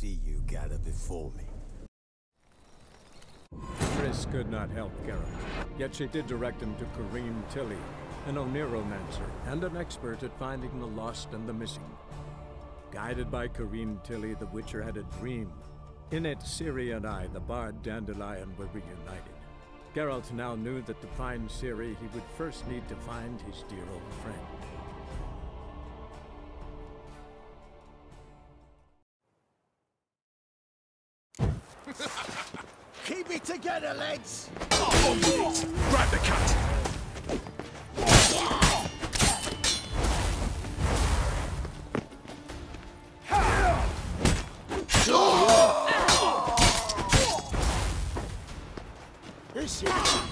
see you gather before me. Triss could not help Geralt, yet she did direct him to Corrine Tilly, an Oniromancer and an expert at finding the lost and the missing. Guided by Corrine Tilly, the Witcher had a dream. In it, Ciri and I, the bard Dandelion, were reunited. Geralt now knew that to find Ciri, he would first need to find his dear old friend. Keep it together, lads! Grab the cut! This is...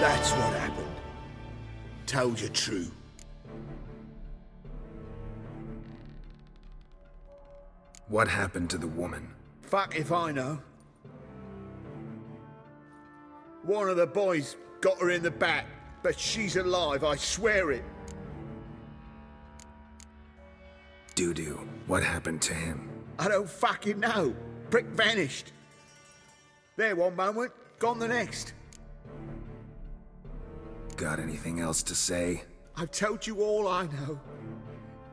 That's what happened. Told you true. What happened to the woman? Fuck if I know. One of the boys got her in the back, but she's alive, I swear it. Doo-doo, what happened to him? I don't fucking know. Prick vanished. There one moment, gone the next. Got anything else to say? I've told you all I know.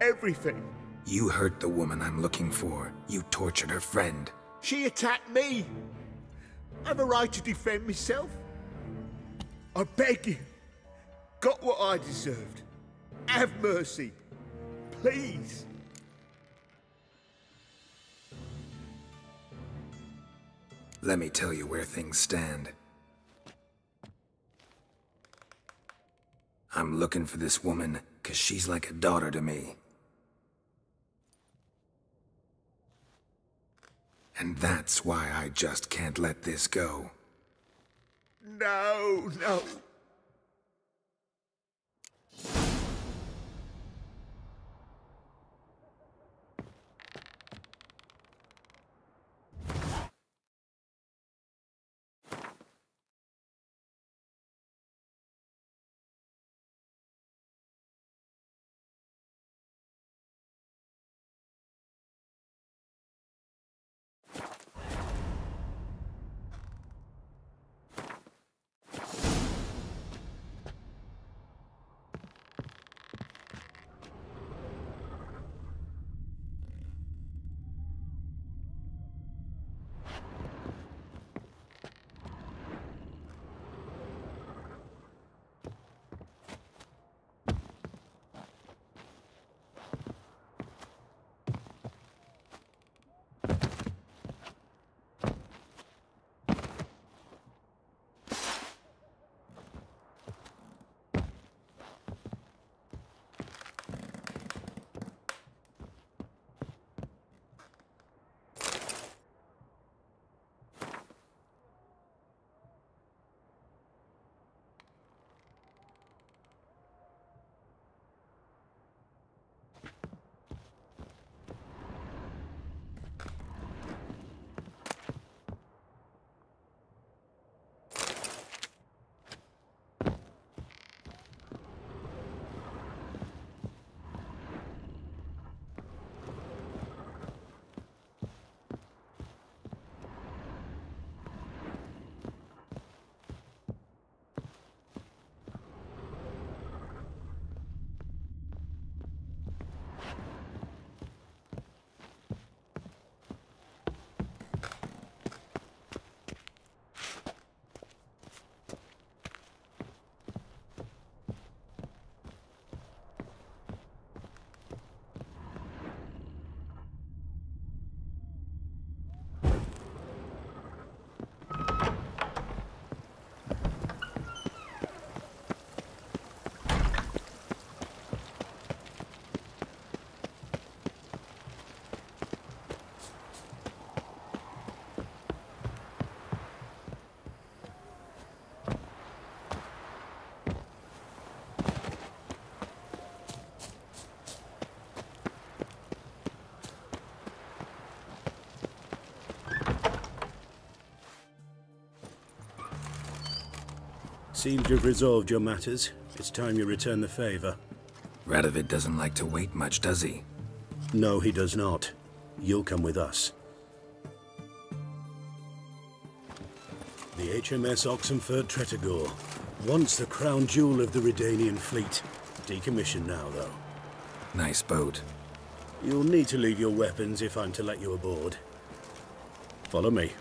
Everything. You hurt the woman I'm looking for. You tortured her friend. She attacked me. I have a right to defend myself. I beg you. Got what I deserved. Have mercy. Please. Let me tell you where things stand. I'm looking for this woman, 'cause she's like a daughter to me. And that's why I just can't let this go. No, no. Seems you've resolved your matters. It's time you return the favor. Radovid doesn't like to wait much, does he? No, he does not. You'll come with us. The HMS Oxenford Tretogor. Once the crown jewel of the Redanian fleet. Decommissioned now, though. Nice boat. You'll need to leave your weapons if I'm to let you aboard. Follow me.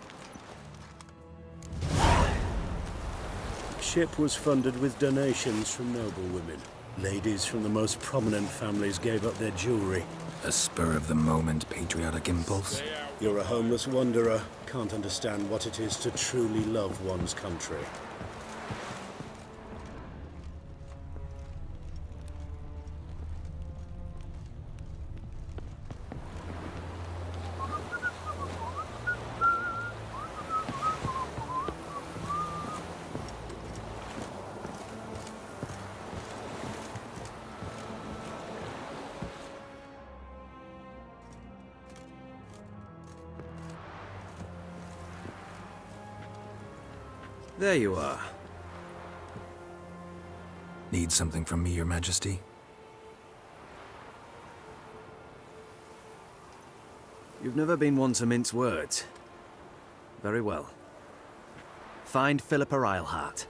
Ship was funded with donations from noblewomen. Ladies from the most prominent families gave up their jewelry. A spur-of-the-moment patriotic impulse? You're a homeless wanderer. Can't understand what it is to truly love one's country. There you are. Need something from me, Your Majesty? You've never been one to mince words. Very well. Find Philippa Eilhart.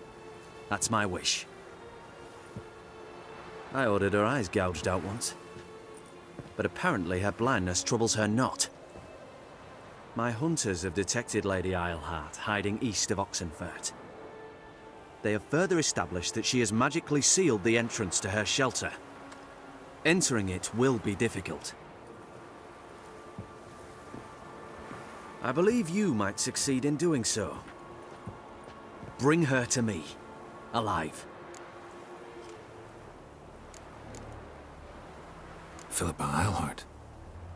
That's my wish. I ordered her eyes gouged out once. But apparently her blindness troubles her not. My hunters have detected Lady Eilhart hiding east of Oxenfurt. They have further established that she has magically sealed the entrance to her shelter. Entering it will be difficult. I believe you might succeed in doing so. Bring her to me, alive. Philippa Eilhart.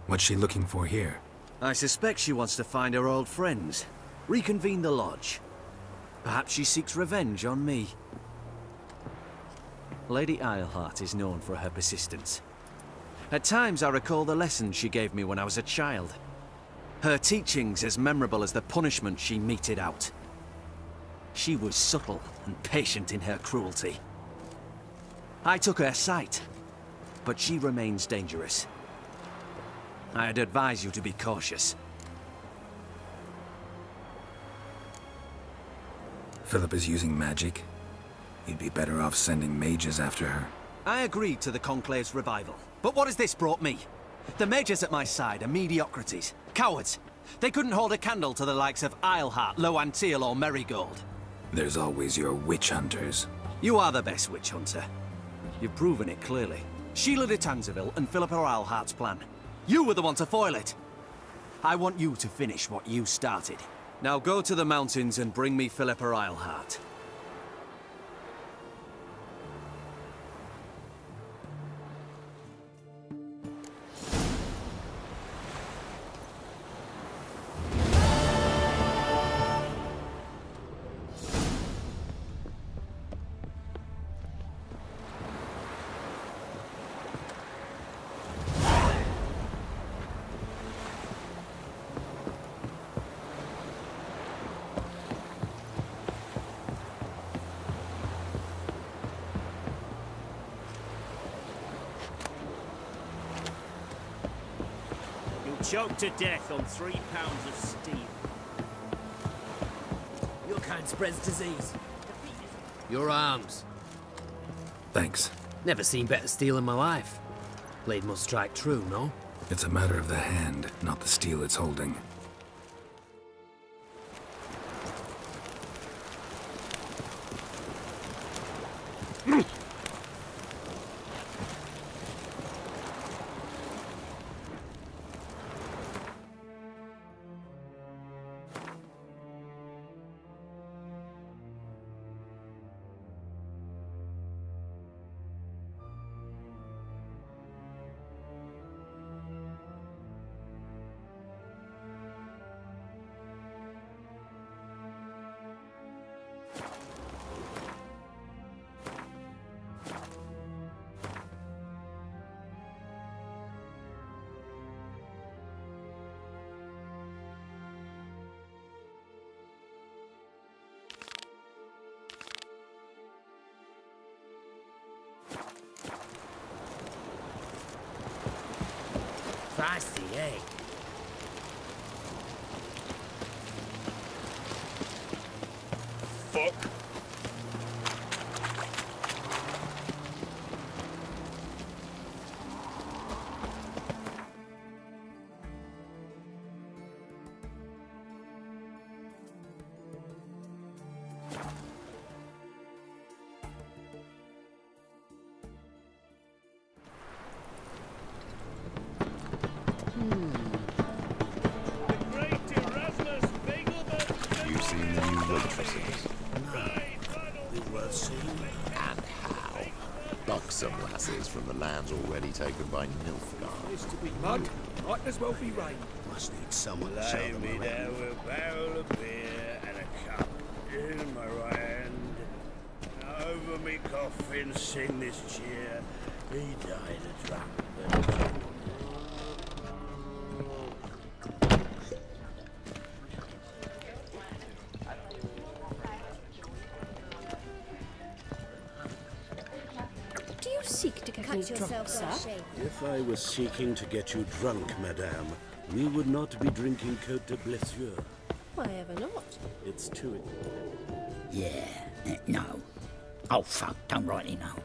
What's she looking for here? I suspect she wants to find her old friends, reconvene the lodge. Perhaps she seeks revenge on me. Lady Eilhart is known for her persistence. At times I recall the lessons she gave me when I was a child. Her teachings as memorable as the punishment she meted out. She was subtle and patient in her cruelty. I took her sight, but she remains dangerous. I'd advise you to be cautious. Philippa's using magic. You'd be better off sending mages after her. I agreed to the Conclave's revival, but what has this brought me? The mages at my side are mediocrities, cowards. They couldn't hold a candle to the likes of Eilhart, Loantil, or Merigold. There's always your witch hunters. You are the best witch hunter. You've proven it clearly. Sheila de Tanzeville and Philippa Eilhart's plan. You were the one to foil it. I want you to finish what you started. Now go to the mountains and bring me Philippa Eilhart. Choked to death on 3 pounds of steel. Your kind spreads disease. Your arms. Thanks. Never seen better steel in my life. Blade must strike true, no? It's a matter of the hand, not the steel it's holding. Feisty, eh? Fuck. You've seen the new waitresses. Worth seeing. And how? Buxom lasses from the lands already taken by Nilfgaard. Mud, might as well be rain. Must need someone to Lay show them me around. there with a barrel of beer and a cup in my right hand. And over me coffin sing this cheer. He died a drunk. me drunk, sir? If I were seeking to get you drunk, madame, we would not be drinking Côte de Blessure. Why ever not? It's too... Yeah, no. Oh, fuck, don't rightly know.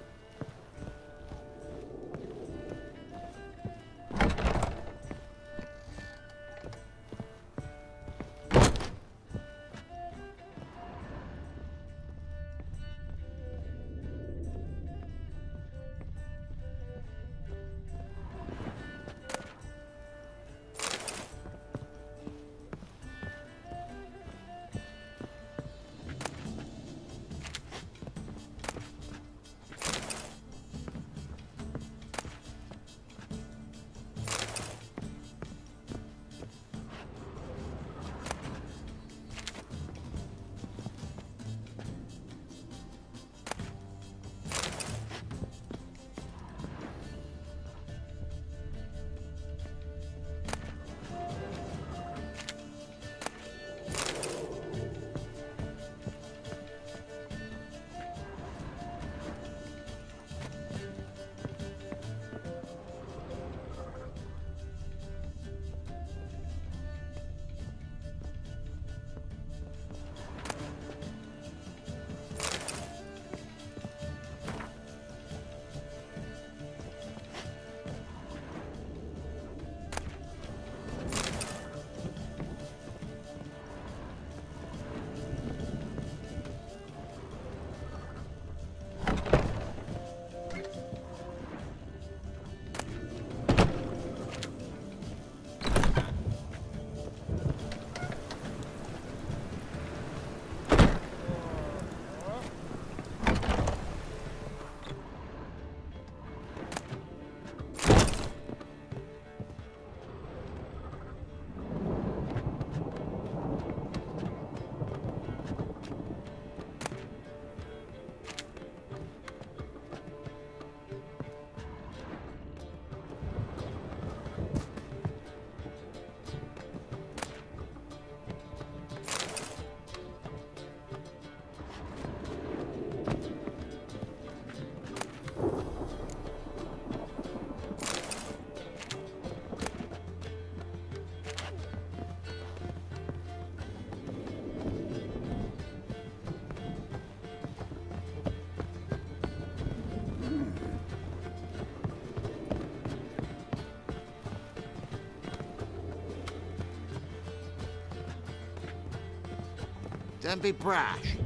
Don't be brash.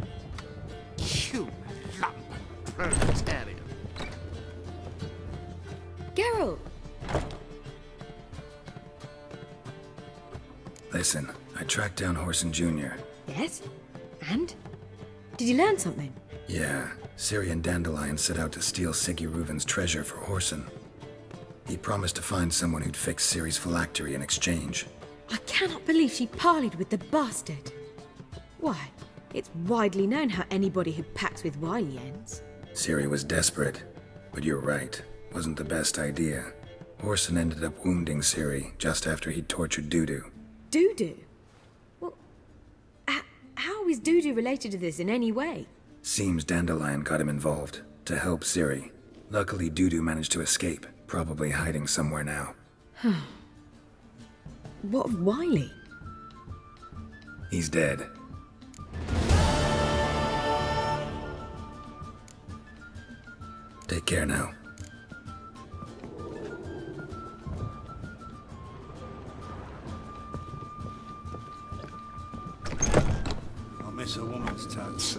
You lump proletarian. Geralt! Listen, I tracked down Horson Jr. Yes? And? Did you learn something? Yeah, Ciri and Dandelion set out to steal Siggy Reuven's treasure for Horson. He promised to find someone who'd fix Ciri's phylactery in exchange. I cannot believe she parleyed with the bastard. Why, it's widely known how anybody who packs with Wily ends. Ciri was desperate, but you're right. Wasn't the best idea. Horson ended up wounding Ciri just after he'd tortured Dudu. Dudu? Well, how is Dudu related to this in any way? Seems Dandelion got him involved, to help Ciri. Luckily, Dudu managed to escape, probably hiding somewhere now. What of Wily? He's dead. Take care now. I miss a woman's touch.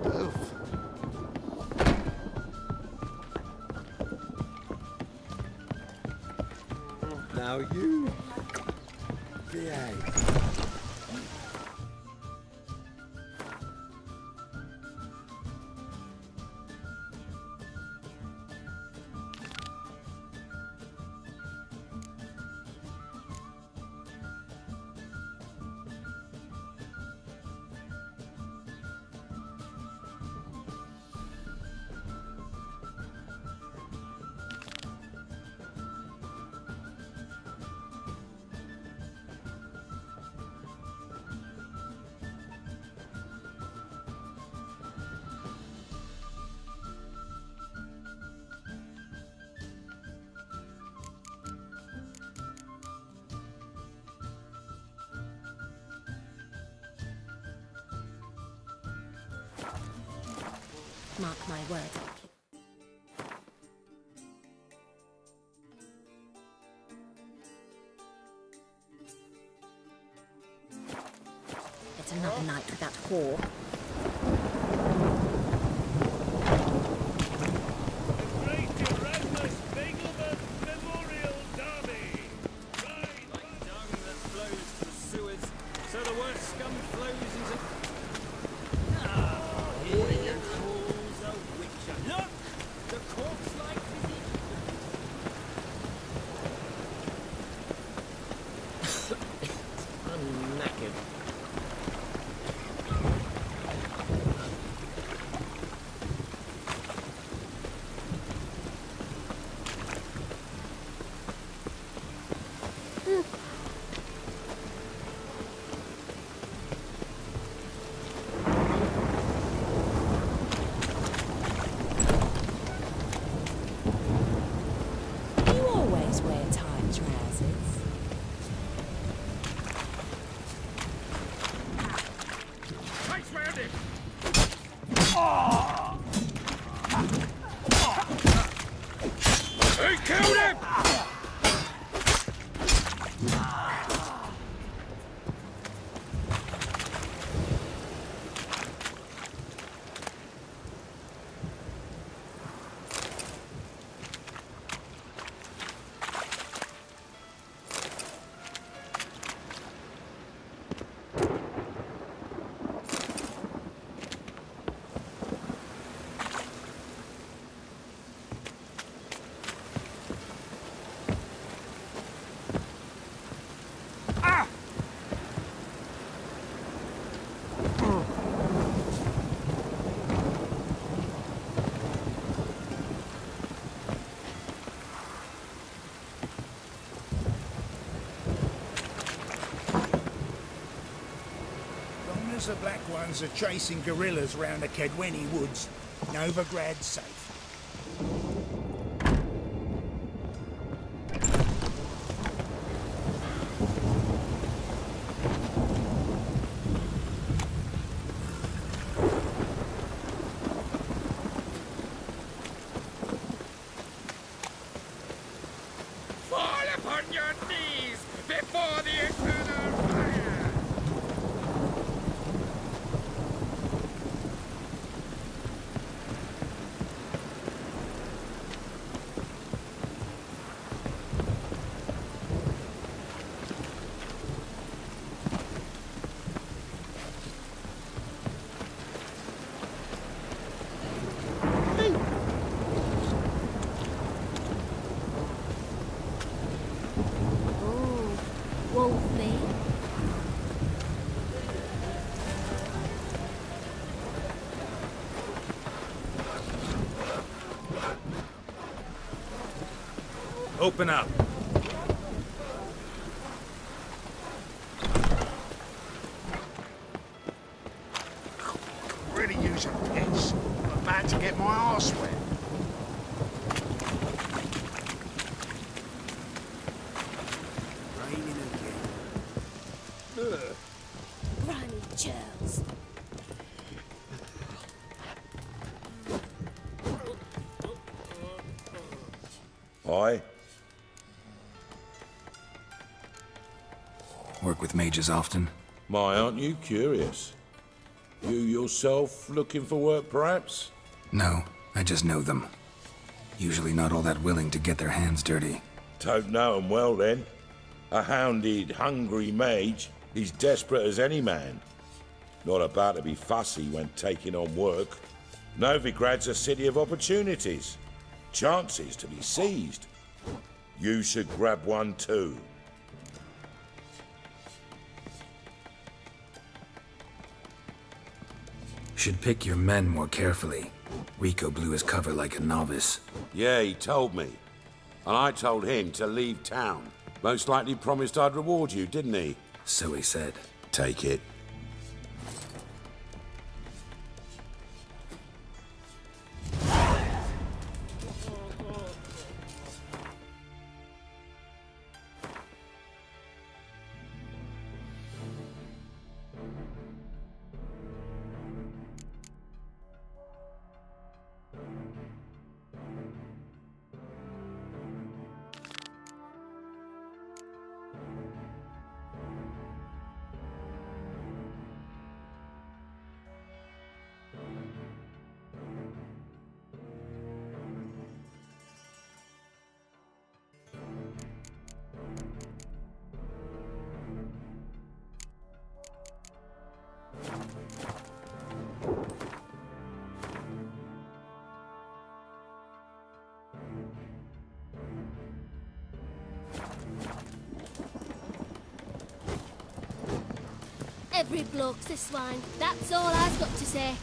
Oof. Now you behave. Mark my words. It's another night with that whore. The Black Ones are chasing guerrillas round the Kedweni woods. Novigrad's safe. Fall upon your knees before the eternal fire! Open up. Really use a piss. I'm about to get my arse wet. Raining again. Grimy churls. Aye? Work with mages often? My, aren't you curious? You yourself looking for work, perhaps? No, I just know them. Usually not all that willing to get their hands dirty. Don't know 'em well, then. A hounded, hungry mage. He's desperate as any man. Not about to be fussy when taking on work. Novigrad's a city of opportunities. Chances to be seized. You should grab one too. Should pick your men more carefully. Rico blew his cover like a novice. Yeah, he told me. And I told him to leave town. Most likely promised I'd reward you, didn't he? So he said. Take it. Every bloke's a swine. That's all I've got to say.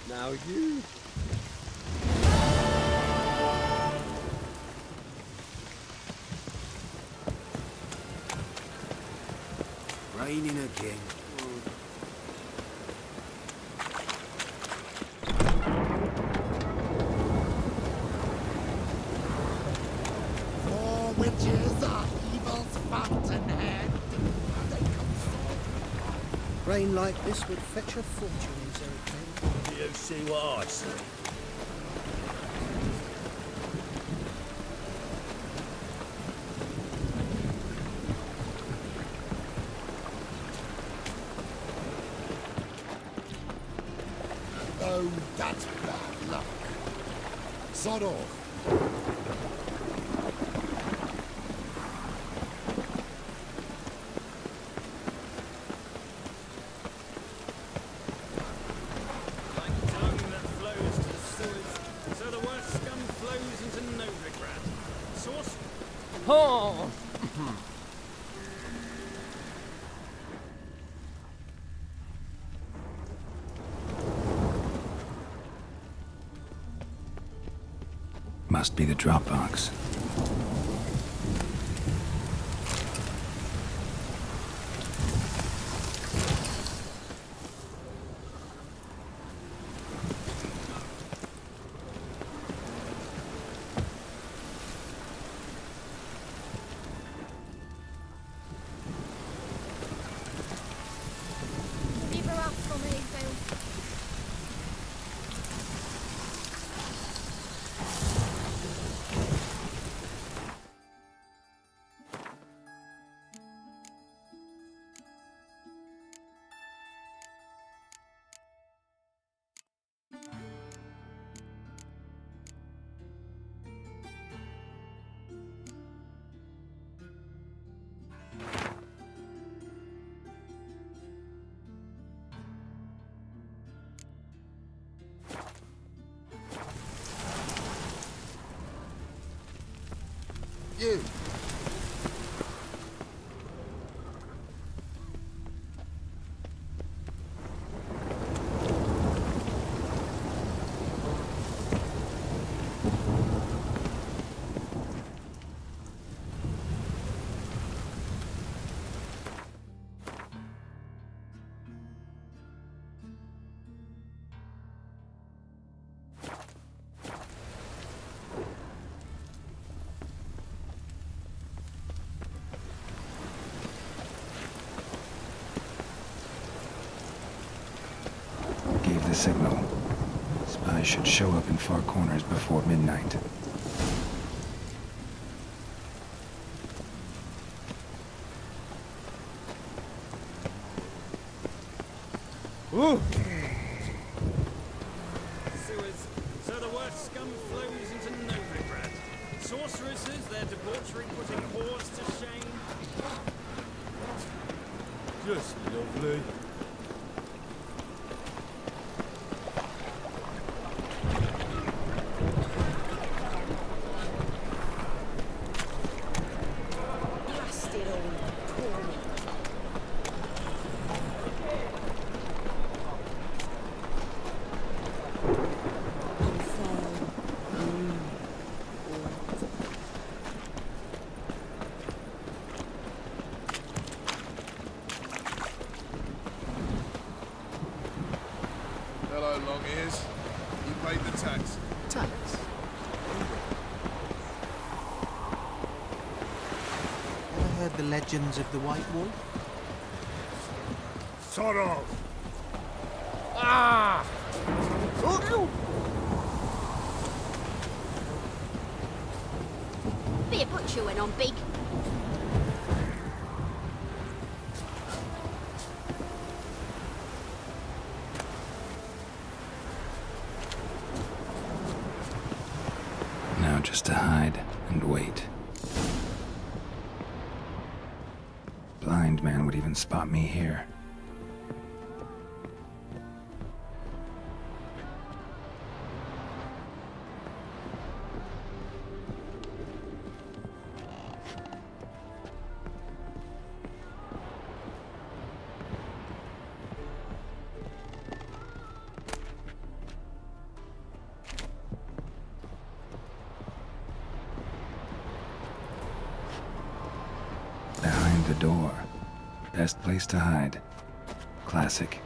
Now you. Raining again. Four witches are evil's fountainhead. Rain like this would fetch a fortune in Zerrikale. Do you see what I see? Oh, that's bad luck. Sod off. Oh! Must be the Dropbox. Leave her off for me, Phil. You. signal. Spies should show up in far corners before midnight. Ooh! Sewers. So the worst scum flows into Novigrad. Sorceresses, their debauchery putting whores to shame. Just lovely. Blasted old corny. Hello, long ears. You paid the tax. Tax? Ever heard the legends of the White Wolf? Sod off! Ah! Be a butcher went on big. Now just to hide and wait. Blind man would even spot me here. Behind the door. Best place to hide. Classic.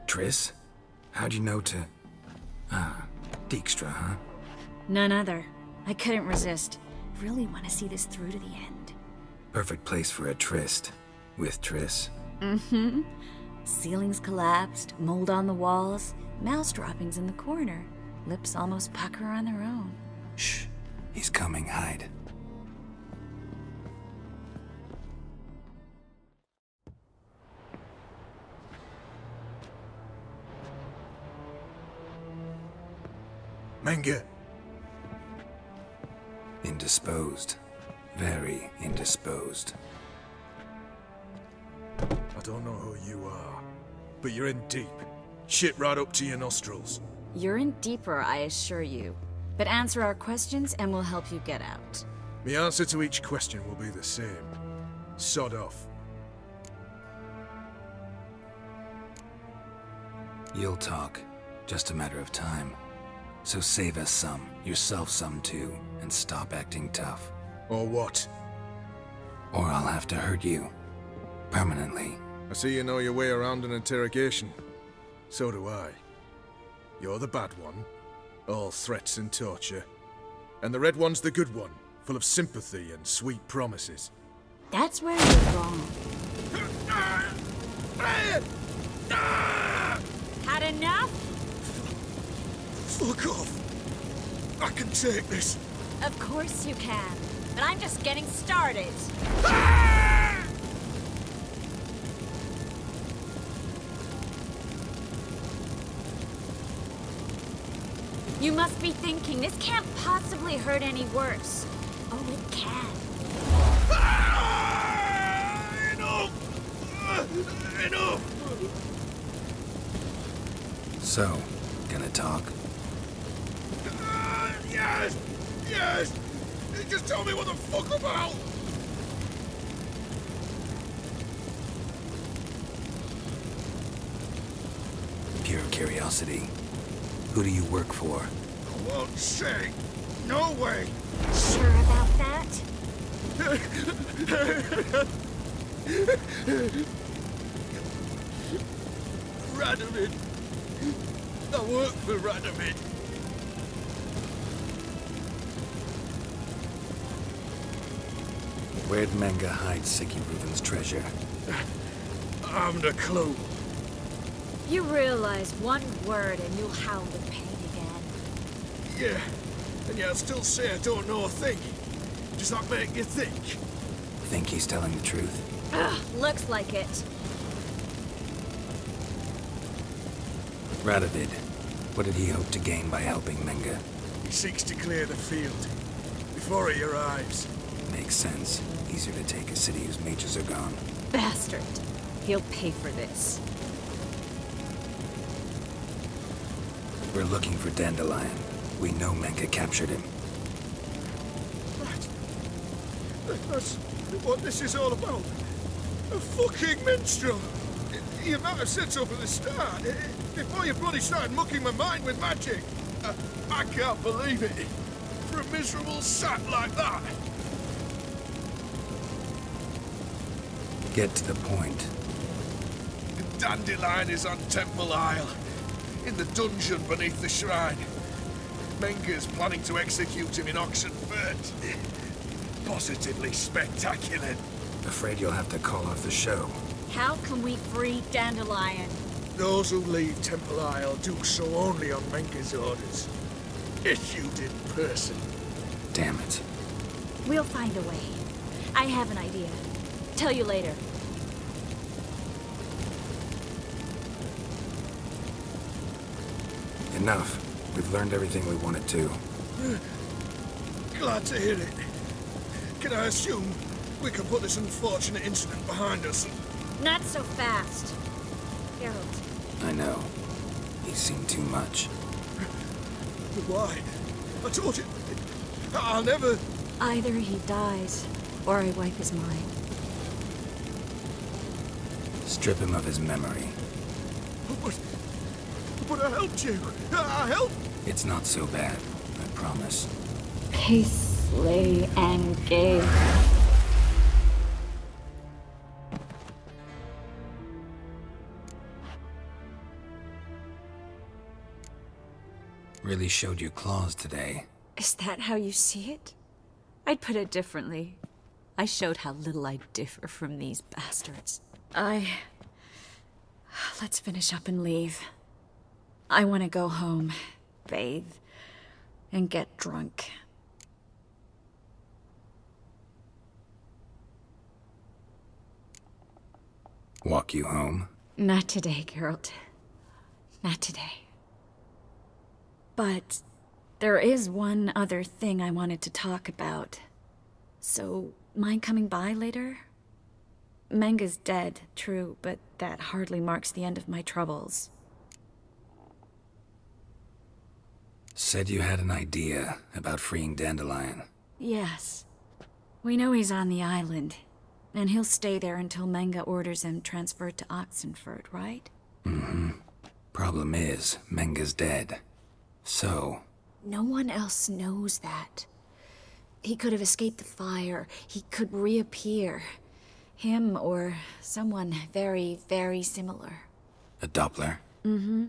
Triss? How'd you know to... Ah, Dijkstra, huh? None other. I couldn't resist. Really want to see this through to the end. Perfect place for a tryst. With Triss. Mm-hmm. Ceilings collapsed, mold on the walls, mouse droppings in the corner. Lips almost pucker on their own. Shh. He's coming. Hide. Menge. Indisposed. Very indisposed. I don't know who you are, but you're in deep. Shit right up to your nostrils. You're in deeper, I assure you. But answer our questions and we'll help you get out. The answer to each question will be the same. Sod off. You'll talk. Just a matter of time. So save us some, yourself some too, and stop acting tough. Or what? Or I'll have to hurt you. Permanently. I see you know your way around an interrogation. So do I. You're the bad one. All threats and torture. And the red one's the good one, full of sympathy and sweet promises. That's where you're wrong. Had enough? Fuck off! I can take this. Of course you can. But I'm just getting started. You must be thinking, this can't possibly hurt any worse. Oh, it can. Enough! So, gonna talk? Yes! Yes! Just tell me what the fuck about! Pure curiosity. Who do you work for? I won't say. No way! Sure about that? Radomir. I work for Radomir. Where'd Manga hide Sicky Reuven's treasure? I haven't a clue. You realize one word and you'll howl with pain again. Yeah, and yet I'll still say I don't know a thing. Does that make you think? Think he's telling the truth? Ugh, looks like it. Radovid, what did he hope to gain by helping Manga? He seeks to clear the field before he arrives. Makes sense. Easier to take a city whose mages are gone. Bastard. He'll pay for this. We're looking for Dandelion. We know Manga captured him. That's what this is all about. A fucking minstrel. You might have said so from the start. Before you bloody started mucking my mind with magic. I can't believe it. For a miserable sap like that. Get to the point. Dandelion is on Temple Isle. In the dungeon beneath the shrine. Menga's planning to execute him in Oxenford. Positively spectacular. Afraid you'll have to call off the show. How can we free Dandelion? Those who leave Temple Isle do so only on Menga's orders. Issued in person. Damn it. We'll find a way. I have an idea. Tell you later. Enough. We've learned everything we wanted to. Glad to hear it. Can I assume we can put this unfortunate incident behind us? Not so fast. Geralt. I know. He's seen too much. Why? I told you. I'll never... Either he dies, or I wipe his mind. Strip him of his memory. But I helped you. I helped. It's not so bad, I promise. Peace, slay, and gay. Really showed your claws today. Is that how you see it? I'd put it differently. I showed how little I differ from these bastards. Let's finish up and leave. I want to go home, bathe, and get drunk. Walk you home? Not today, Geralt. Not today. But there is one other thing I wanted to talk about. So, mind coming by later? Manga's dead, true, but that hardly marks the end of my troubles. Said you had an idea about freeing Dandelion. Yes. We know he's on the island, and he'll stay there until Manga orders him transferred to Oxenford, right? Mm-hmm. Problem is, Manga's dead. So, No one else knows that. He could have escaped the fire. He could reappear. Him or someone very, very similar. A Doppler? Mm-hmm.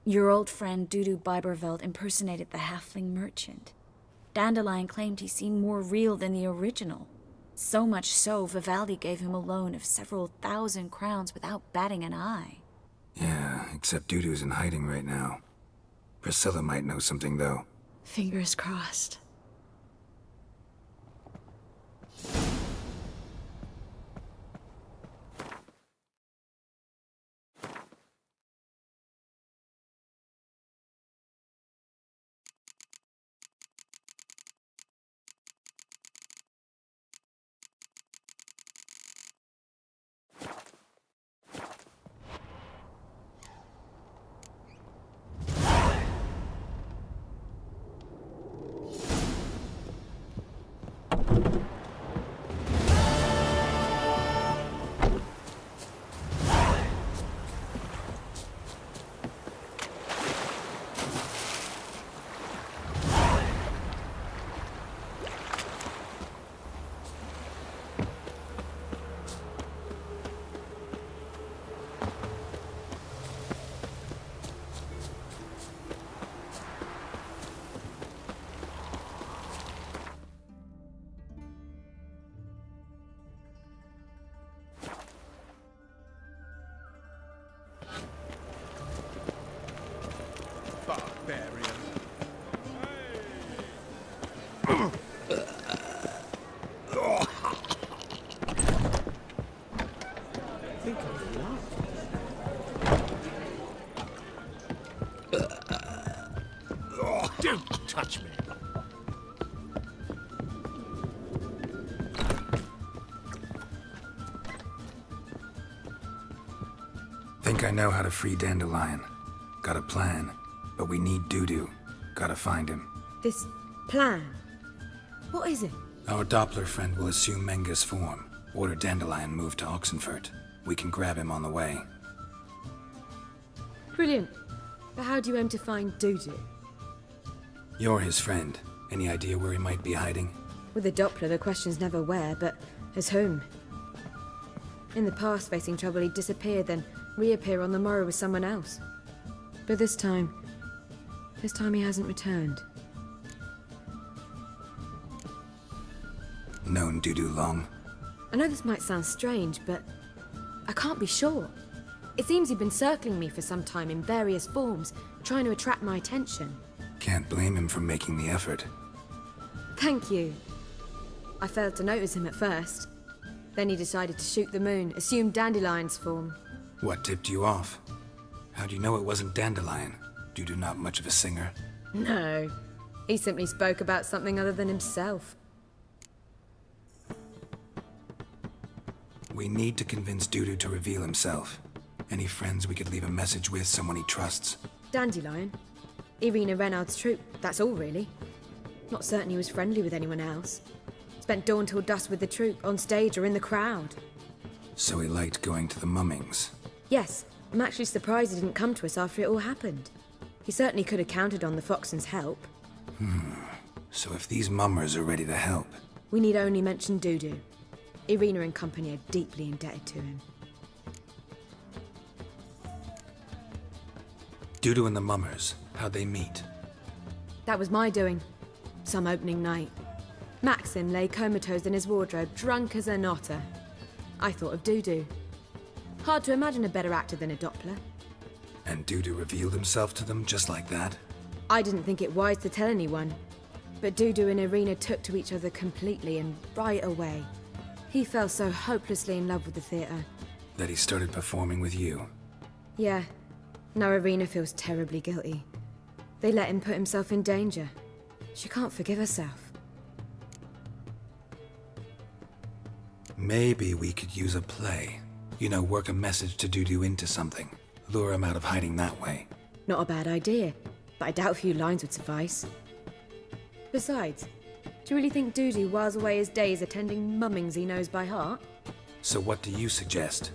Your old friend Dudu Biberveld impersonated the halfling merchant. Dandelion claimed he seemed more real than the original. So much so, Vivaldi gave him a loan of several thousand crowns without batting an eye. Yeah, except Dudu's in hiding right now. Priscilla might know something, though. Fingers crossed. Don't touch me. Think I know how to free Dandelion. Got a plan, but we need Dudu. Gotta find him. This plan? What is it? Our Doppler friend will assume Menga's form. Order Dandelion moved to Oxenfurt. We can grab him on the way. Brilliant. But how do you aim to find Dudu? You're his friend. Any idea where he might be hiding? With the Doppler, the question's never where, but as whom. In the past, facing trouble, he'd disappear, then reappear on the morrow with someone else. But this time he hasn't returned. Known Dudu long? I know this might sound strange, but I can't be sure. It seems he'd been circling me for some time in various forms, trying to attract my attention. Can't blame him for making the effort. Thank you. I failed to notice him at first. Then he decided to shoot the moon, assume Dandelion's form. What tipped you off? How'd you know it wasn't Dandelion? Dudu not much of a singer? No. He simply spoke about something other than himself. We need to convince Dudu to reveal himself. Any friends we could leave a message with, someone he trusts? Dandelion? Irina Renard's troupe, that's all really. Not certain he was friendly with anyone else. Spent dawn till dusk with the troupe, on stage or in the crowd. So he liked going to the mummings? Yes, I'm actually surprised he didn't come to us after it all happened. He certainly could have counted on the Foxen's help. So if these mummers are ready to help... We need only mention Dudu. Irina and company are deeply indebted to him. Dudu and the mummers, how'd they meet? That was my doing. Some opening night. Maxim lay comatose in his wardrobe, drunk as an otter. I thought of Dudu. Hard to imagine a better actor than a Doppler. And Dudu revealed himself to them just like that? I didn't think it wise to tell anyone. But Dudu and Irina took to each other completely and right away. He fell so hopelessly in love with the theatre. That he started performing with you? Yeah. Now Irina feels terribly guilty. They let him put himself in danger. She can't forgive herself. Maybe we could use a play. You know, work a message to Dudu into something. Lure him out of hiding that way. Not a bad idea, but I doubt a few lines would suffice. Besides, do you really think Dudu whiles away his days attending mummings he knows by heart? So what do you suggest?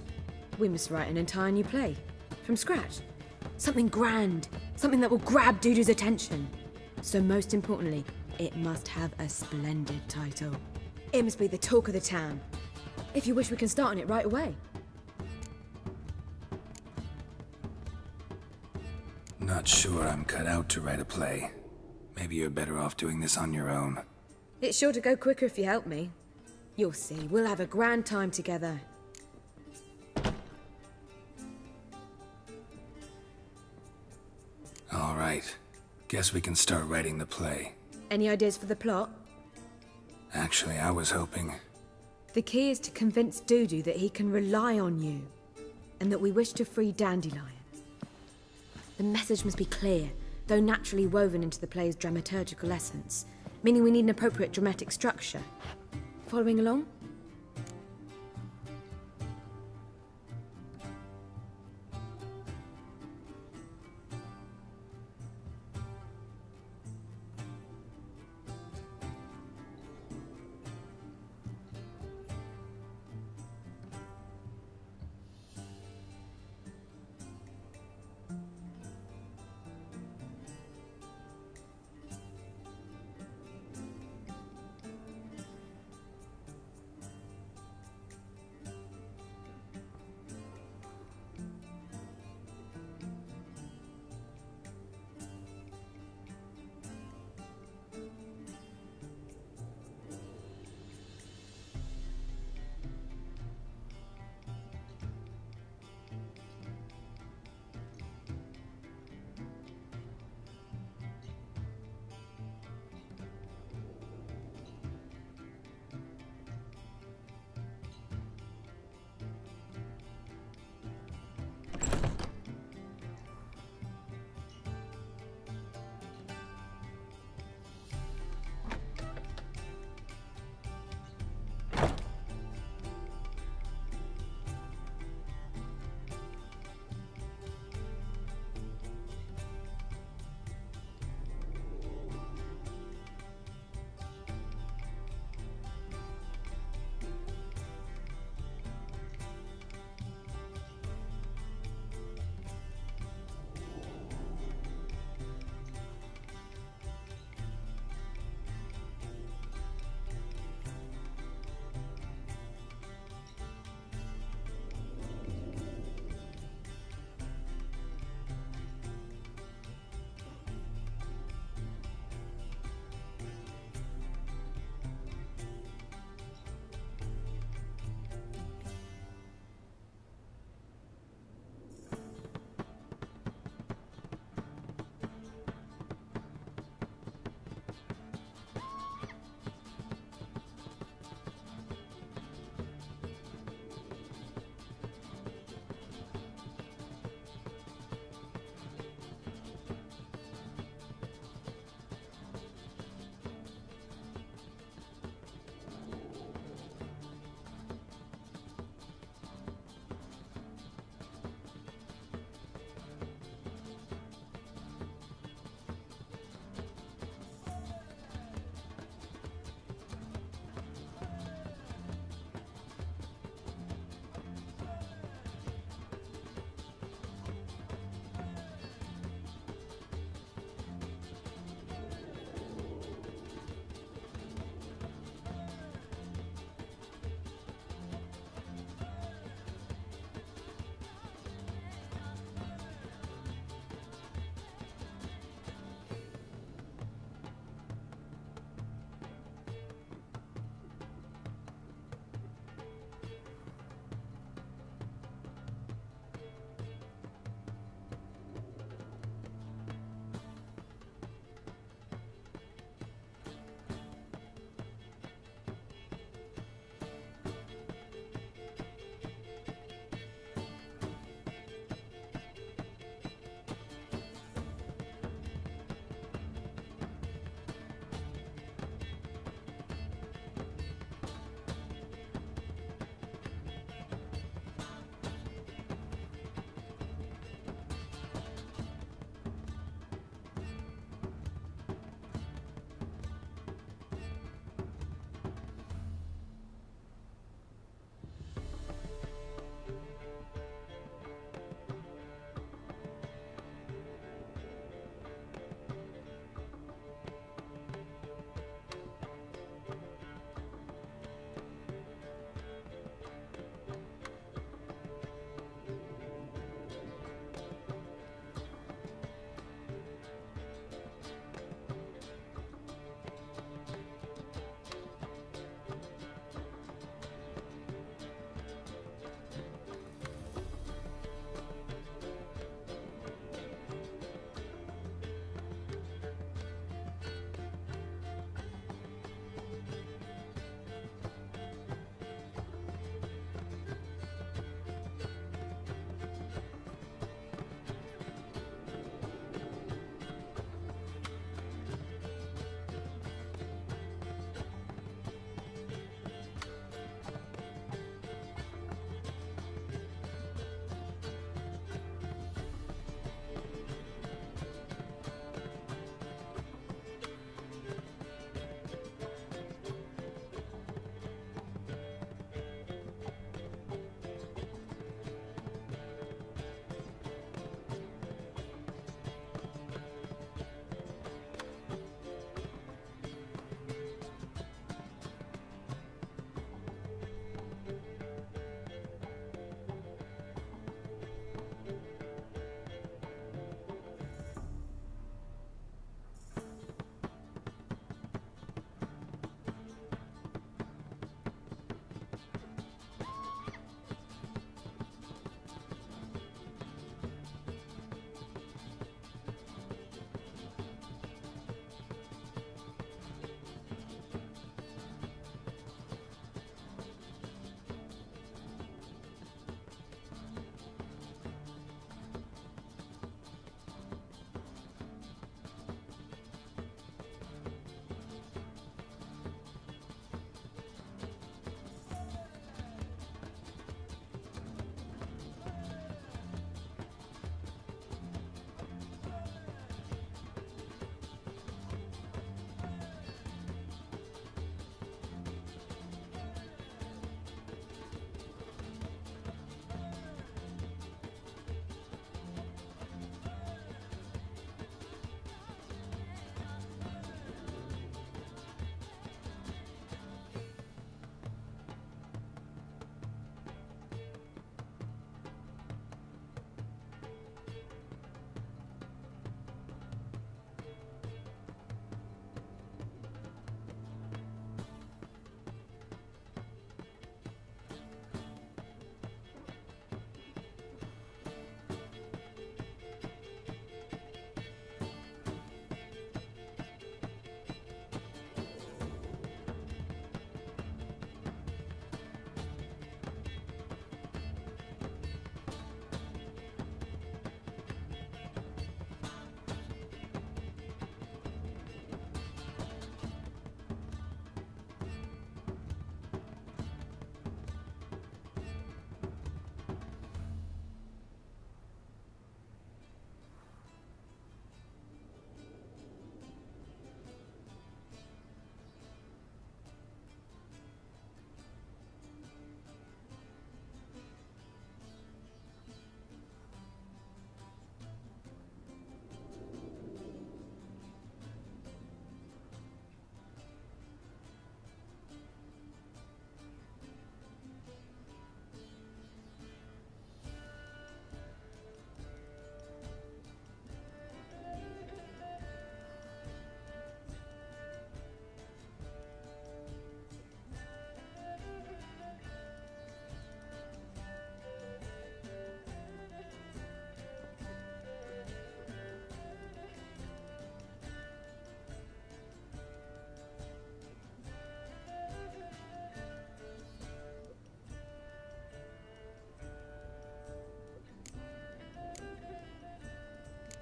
We must write an entire new play. From scratch. Something grand. Something that will grab Dudu's attention. So most importantly, it must have a splendid title. It must be the talk of the town. If you wish, we can start on it right away. Not sure I'm cut out to write a play. Maybe you're better off doing this on your own. It's sure to go quicker if you help me. You'll see, we'll have a grand time together. All right. Guess we can start writing the play. Any ideas for the plot? Actually, I was hoping... The key is to convince Dudu that he can rely on you, and that we wish to free Dandelion. The message must be clear, though naturally woven into the play's dramaturgical essence, meaning we need an appropriate dramatic structure. Following along?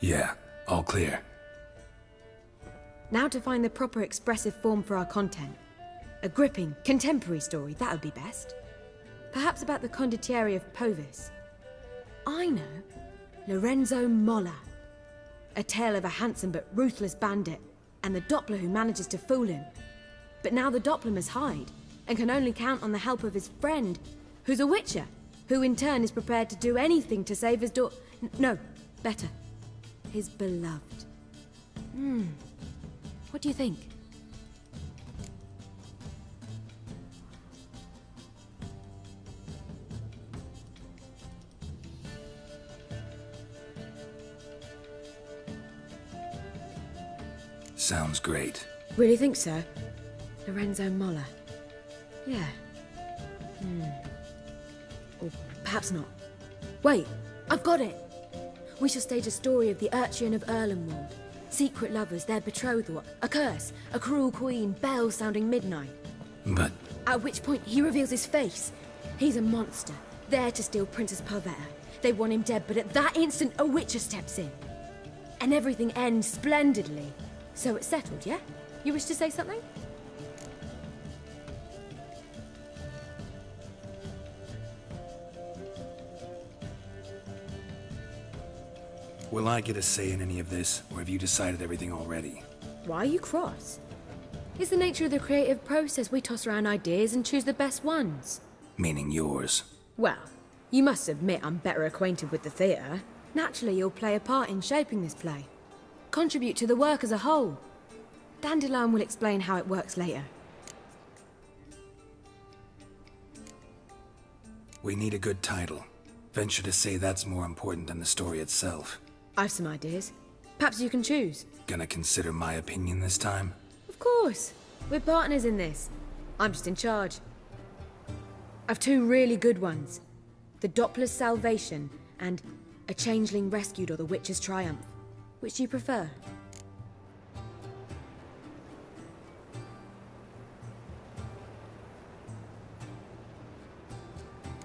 Yeah, all clear. Now to find the proper expressive form for our content. A gripping, contemporary story, that would be best. Perhaps about the condottieri of Povis. I know. Lorenzo Molla. A tale of a handsome but ruthless bandit, and the Doppler who manages to fool him. But now the Doppler must hide, and can only count on the help of his friend, who's a witcher, who in turn is prepared to do anything to save his no, better. His beloved. What do you think? Sounds great. Really think so? Lorenzo Molla. Yeah. Or perhaps not. Wait, I've got it! We shall stage a story of the Urchin of Erlenwald. Secret lovers, their betrothal, a curse, a cruel queen, bells sounding midnight. But... At which point he reveals his face. He's a monster, there to steal Princess Pavetta. They want him dead, but at that instant a witcher steps in. And everything ends splendidly. So it's settled, yeah? You wish to say something? Will I get a say in any of this, or have you decided everything already? Why are you cross? It's the nature of the creative process. We toss around ideas and choose the best ones. Meaning yours. Well, you must admit I'm better acquainted with the theatre. Naturally, you'll play a part in shaping this play. Contribute to the work as a whole. Dandelion will explain how it works later. We need a good title. Venture to say that's more important than the story itself. I've some ideas. Perhaps you can choose. Gonna consider my opinion this time? Of course. We're partners in this. I'm just in charge. I've two really good ones. The Doppler's Salvation and A Changeling Rescued or the Witcher's Triumph. Which do you prefer?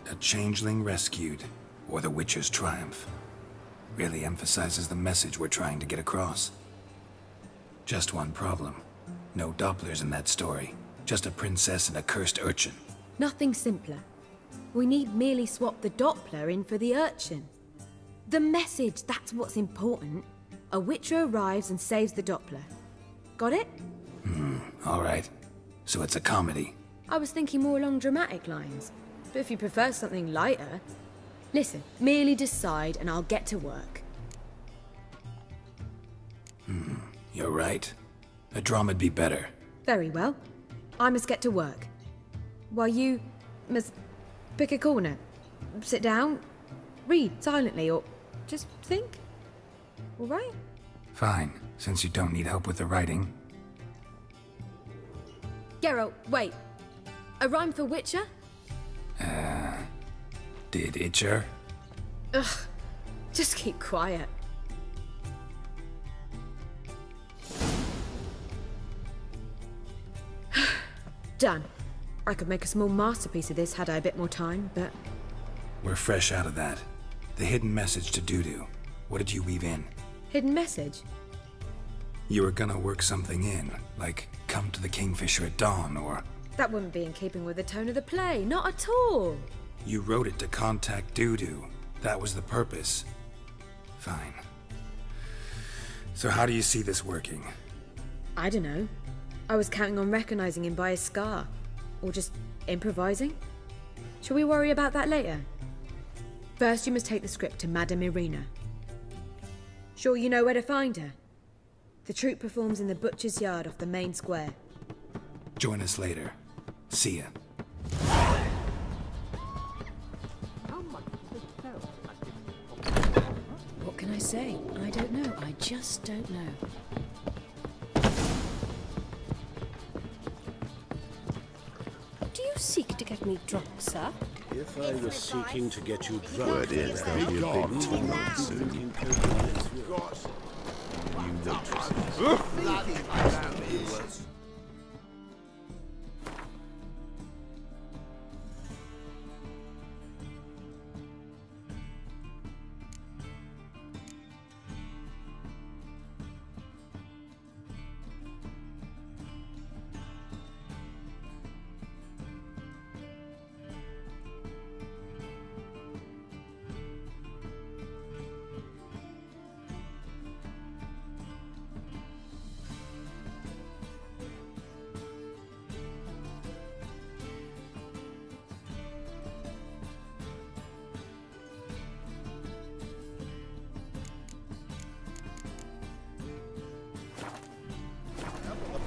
A Changeling Rescued, or the Witcher's Triumph. Really emphasizes the message we're trying to get across. Just one problem. No Dopplers in that story. Just a princess and a cursed urchin. Nothing simpler. We need merely swap the Doppler in for the urchin. The message, that's what's important. A witcher arrives and saves the Doppler. Got it? Alright. So it's a comedy. I was thinking more along dramatic lines. But if you prefer something lighter... Listen, merely decide and I'll get to work. You're right. A drama'd be better. Very well. I must get to work. While you must pick a corner. Sit down, read silently, or just think. All right? Fine, since you don't need help with the writing. Geralt, wait. A rhyme for Witcher? Did Itcher? Ugh. Just keep quiet. Done. I could make a small masterpiece of this had I a bit more time, but... We're fresh out of that. The hidden message to Dudu. What did you weave in? Hidden message? You were gonna work something in, like come to the Kingfisher at dawn, or... That wouldn't be in keeping with the tone of the play, not at all. You wrote it to contact Dudu. That was the purpose. Fine. So how do you see this working? I don't know. I was counting on recognizing him by his scar. Or just improvising. Shall we worry about that later? First, you must take the script to Madame Irina. Sure you know where to find her? The troupe performs in the butcher's yard off the main square. Join us later. See ya. What can I say? I don't know. I just don't know. Do you seek to get me drunk, sir? If I was seeking to get you drunk, Word is there'll be a big tournament soon.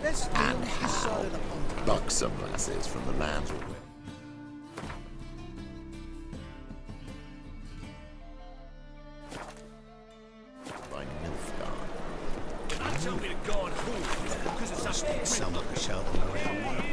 Let's deal And with this side of the pond. buxom lasses from the lands already. By Nilfgaard. Don't tell me to go on home because it's us. Some like a shout around.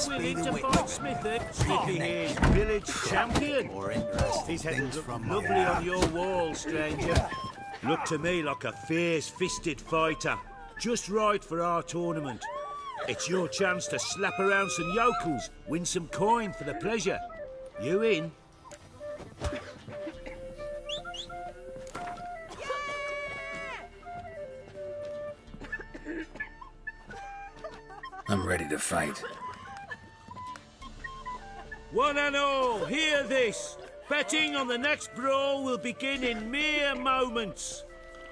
We're willing to fight Smithy. Smithy here's village champion. More interesting His head things look from lovely my on your wall, stranger. Look to me like a fierce-fisted fighter. Just right for our tournament. It's your chance to slap around some yokels, win some coin for the pleasure. You in? I'm ready to fight. One and all, hear this. Betting on the next brawl will begin in mere moments.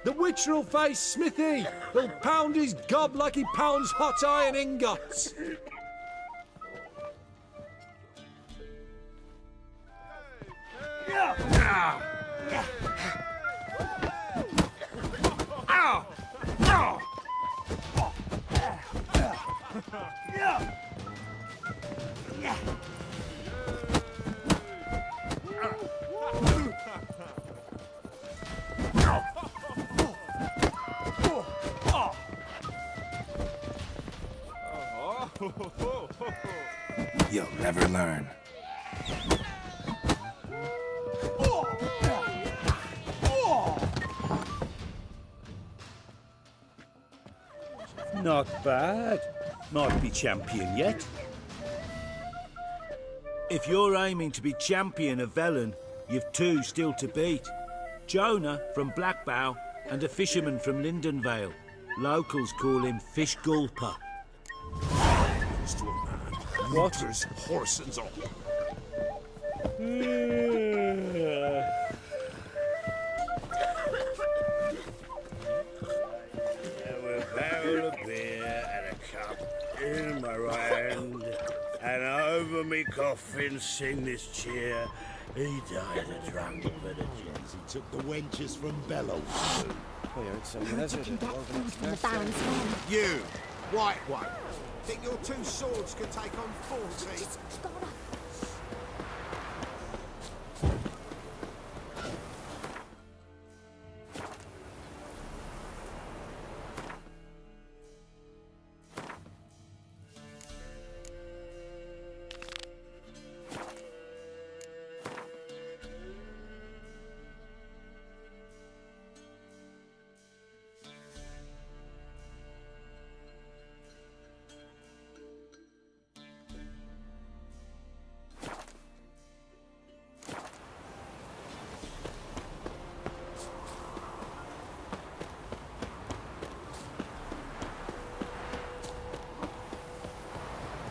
The witcher will face Smithy. He'll pound his gob like he pounds hot iron ingots. You'll never learn. Not bad. Might be champion yet. If you're aiming to be champion of Velen, you've two still to beat. Jonah from Blackbow and a fisherman from Lindenvale. Locals call him Fish Gulper. What? There's horses all. A barrel of beer and a cup in my right hand, and over me coffin sing this cheer. He died a drunk for the gins. He took the wenches from Bellows. Taking back food from the Baron's men. You, white one, think your two swords could take on 40?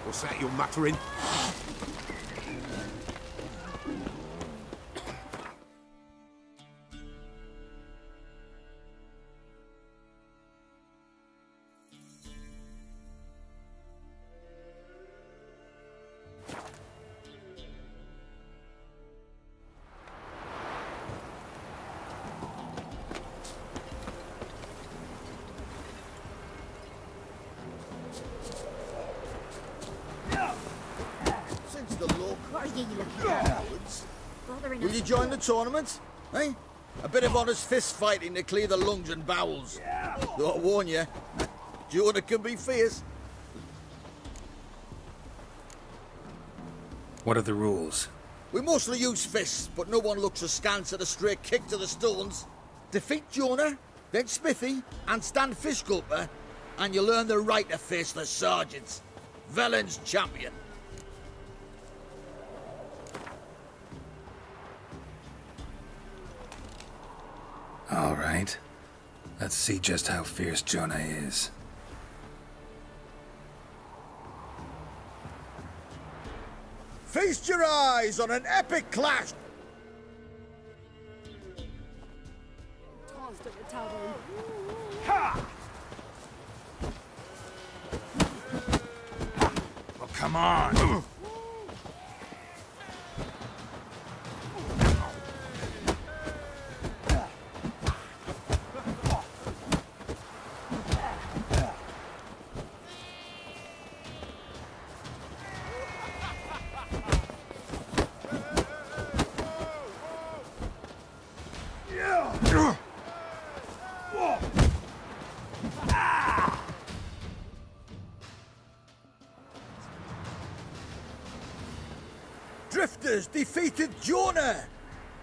What's that you're muttering? Will you join the tournament? Eh? A bit of honest fist fighting to clear the lungs and bowels. Though I warn you, Jonah can be fierce. What are the rules? We mostly use fists, but no one looks askance at a straight kick to the stones. Defeat Jonah, then Smithy, and stand Fishgulper, and you'll earn the right to face the sergeants. Velen's champion. All right. Let's see just how fierce Jonah is. Feast your eyes on an epic clash! Ha! Well, come on. Drifters defeated Jonah!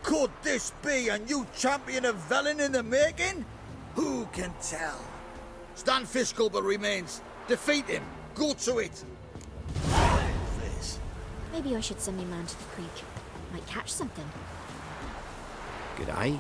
Could this be a new champion of Velen in the making? Who can tell? Stan Fishgulper remains. Defeat him. Go to it. Maybe I should send me man to the creek. Might catch something. G'day.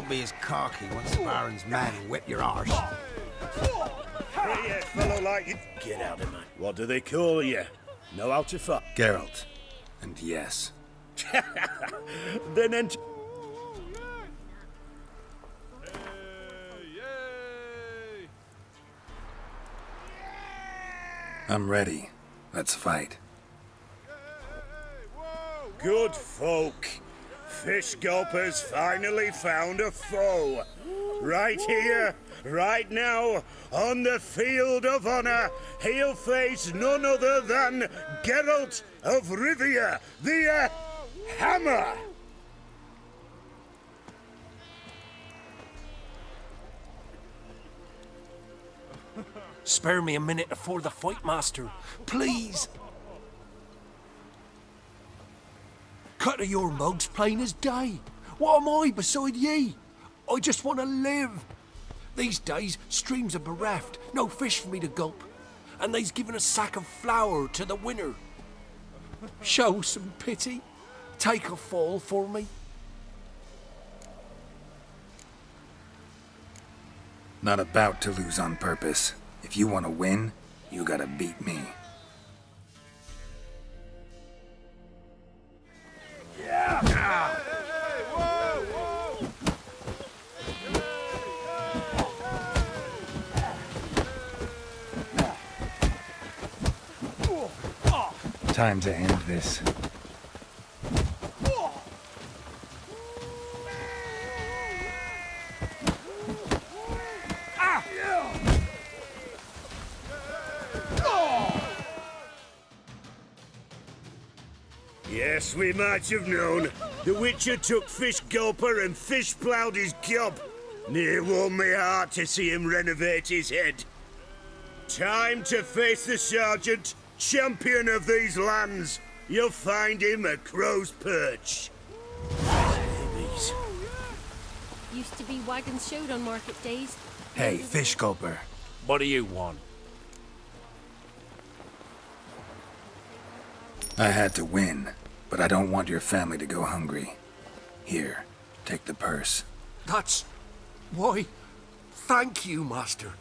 Be as cocky once the Baron's mad and whip your arse. Hey, fellow like you. Get out of mine. What do they call you? Know how to fuck? Geralt. And yes. Then enter. I'm ready. Let's fight. Good folk. Fishgulper's finally found a foe. Right here, right now, on the field of honor, he'll face none other than Geralt of Rivia, the Hammer. Spare me a minute before the fight, Master. Please. Cut of your mugs plain as day. What am I beside ye? I just want to live. These days, streams are bereft, no fish for me to gulp. And they's given a sack of flour to the winner. Show some pity. Take a fall for me. Not about to lose on purpose. If you want to win, you gotta beat me. Time to end this. Yes, we might have known. The Witcher took Fishgulper and fish-ploughed his gob. Near warmed me heart to see him renovate his head. Time to face the sergeant, champion of these lands. You'll find him at Crow's Perch. Used to be wagons showed on market days. Hey, fish gulper. What do you want? I had to win, but I don't want your family to go hungry. Here, take the purse. That's... why... thank you, master.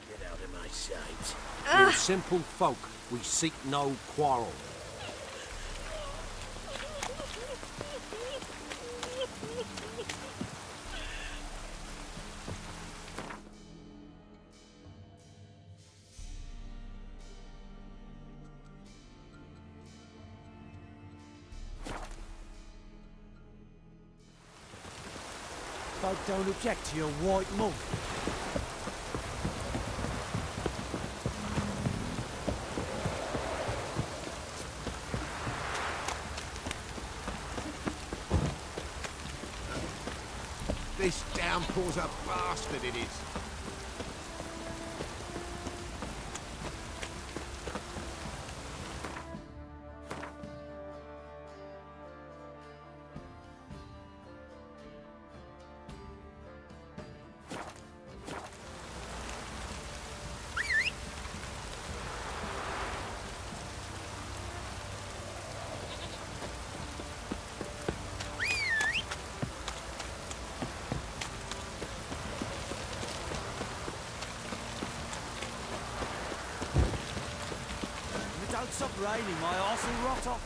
Get out of my sight. We're simple folk. We seek no quarrel. Folk don't object to your white mug. This downpour's a bastard, it is. Don't stop raining, my arse will rot off.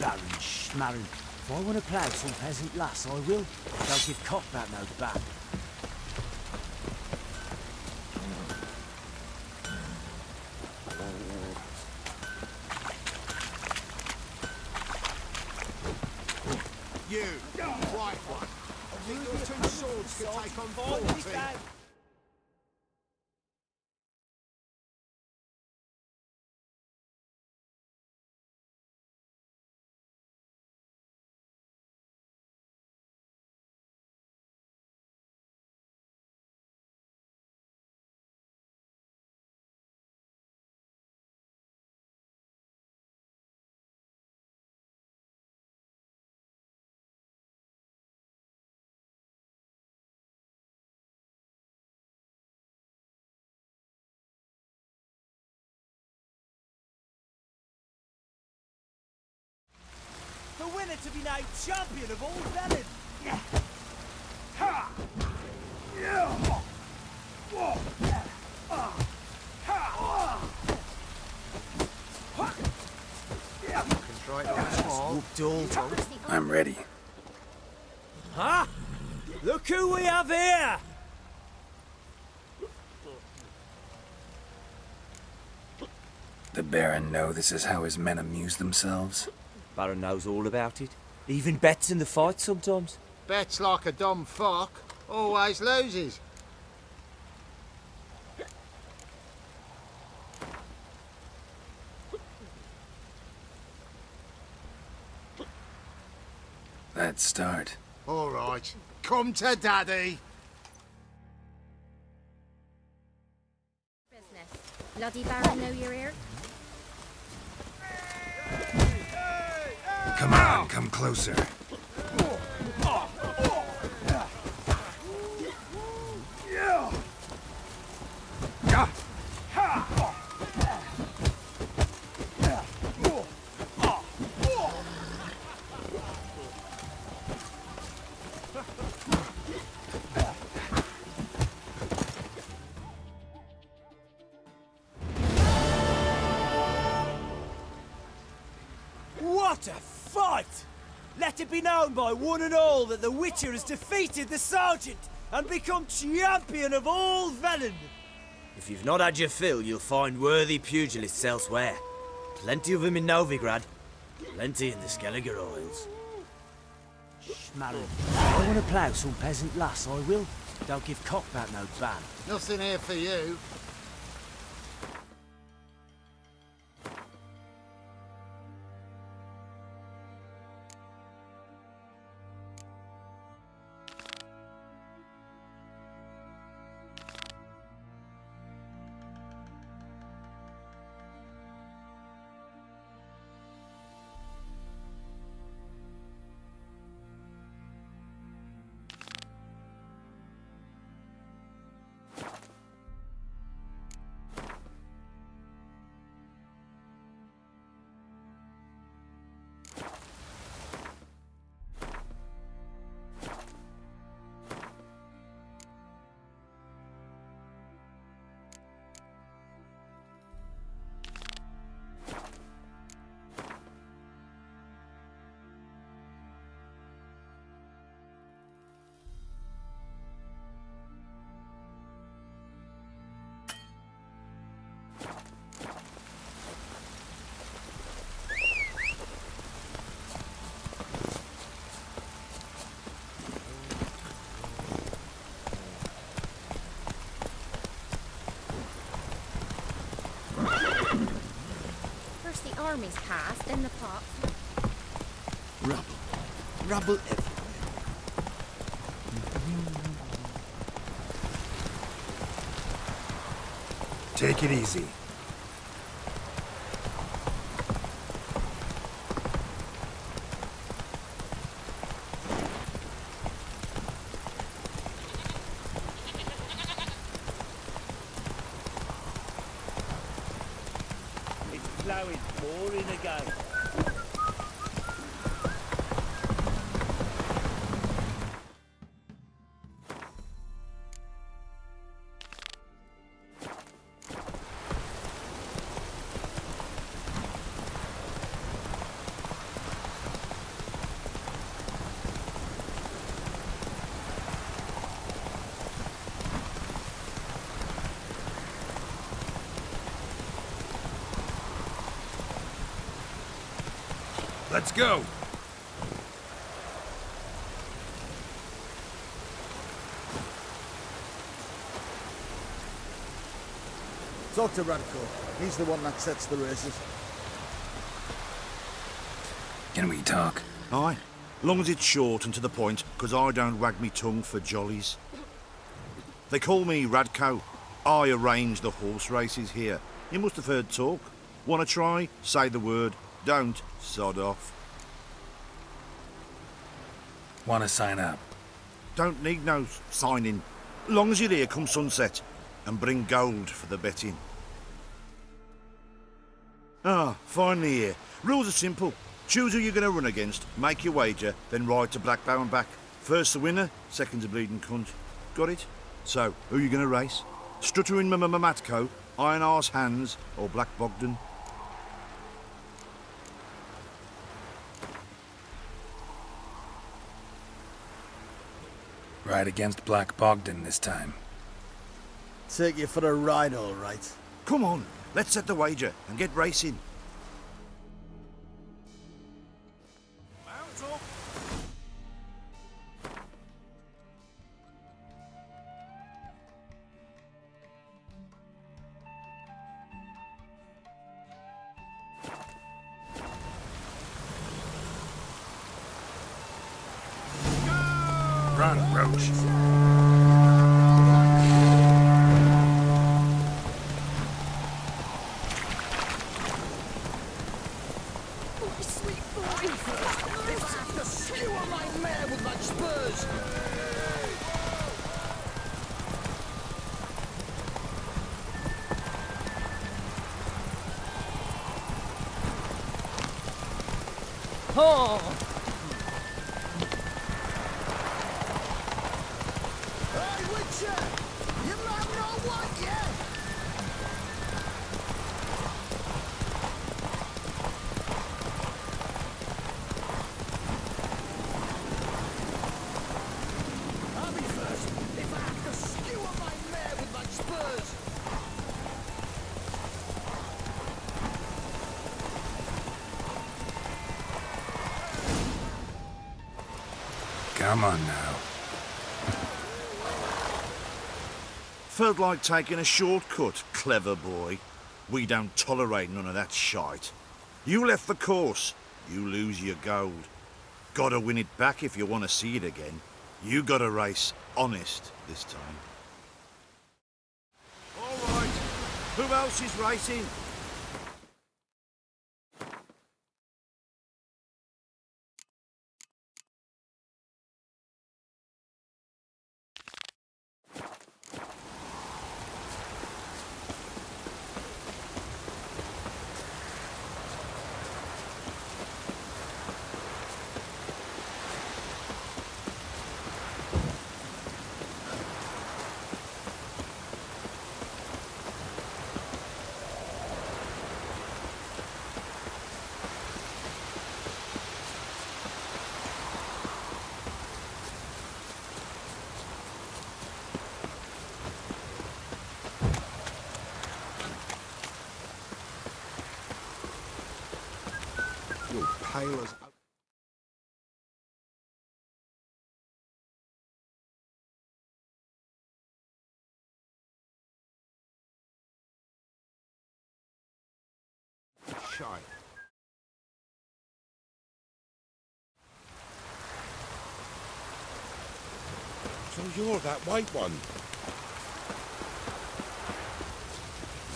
Baron Schmarren, if I want to plough some peasant lass, I will. Don't give cock that no back. You, white one. I think your two swords could take on 40. The winner to be named champion of all Velen! I'm ready. Huh? Look who we have here! The Baron know this is how his men amuse themselves? Baron knows all about it. Even bets in the fight sometimes. Bets like a dumb fuck, always loses. Let's start. All right, come to daddy. Business. Bloody Baron know you're here? Come on, come closer. What a fight! Let it be known by one and all that the Witcher has defeated the Sergeant and become champion of all Velen. If you've not had your fill, you'll find worthy pugilists elsewhere. Plenty of them in Novigrad, plenty in the Skelliger Isles. Schmarren, I want to plough some peasant lass, I will. Don't give cock that no ban. Nothing here for you. armies pass, then the park. Rubble. Rubble everywhere. Take it easy. It's blowing, pouring again. Let's go. Talk to Radko. He's the one that sets the races. Can we talk? Aye. Long as it's short and to the point, 'cause I don't wag me tongue for jollies. They call me Radko. I arrange the horse races here. You must have heard talk. Wanna try? Say the word. Don't, sod off. Want to sign up? Don't need no signing. Long as you're here come sunset. And bring gold for the betting. Ah, finally here. Rules are simple. Choose who you're going to run against, make your wager, then ride to Blackbow and back. First the winner, second's a bleeding cunt. Got it? So, who you going to race? Stuttering Matko, Iron Arse Hands, or Black Bogdan? Ride against Black Bogdan this time. Take you for a ride, all right. Come on, let's set the wager and get racing. Mount up. Run, Roach. Oh! Hey, Witcher! You man know what yet? I'll be first if I have to skewer my mare with my spurs. Come on now. Felt like taking a shortcut, clever boy. We don't tolerate none of that shite. You left the course, you lose your gold. Gotta win it back if you want to see it again. You gotta race honest this time. All right, who else is racing? You're pale as... Shite. So you're that white one.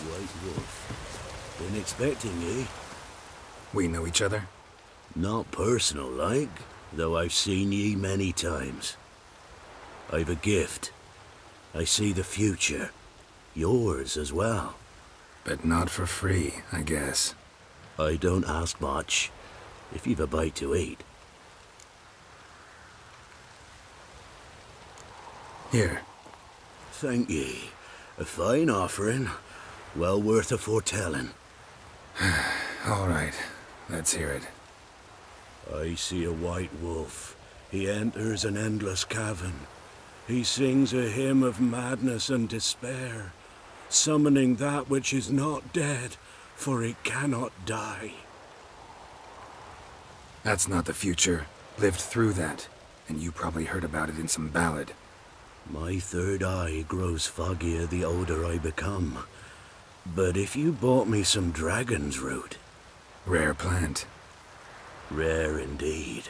White Wolf. Been expecting ye. We know each other? Not personal like, though I've seen ye many times. I've a gift. I see the future. Yours as well. But not for free, I guess. I don't ask much, if you've a bite to eat. Here. Thank ye. A fine offering. Well worth a foretelling. All right. Let's hear it. I see a white wolf. He enters an endless cavern. He sings a hymn of madness and despair, summoning that which is not dead, for it cannot die. That's not the future. Lived through that, and you probably heard about it in some ballad. My third eye grows foggier the older I become. But if you bought me some dragon's root... Rare plant. Rare indeed.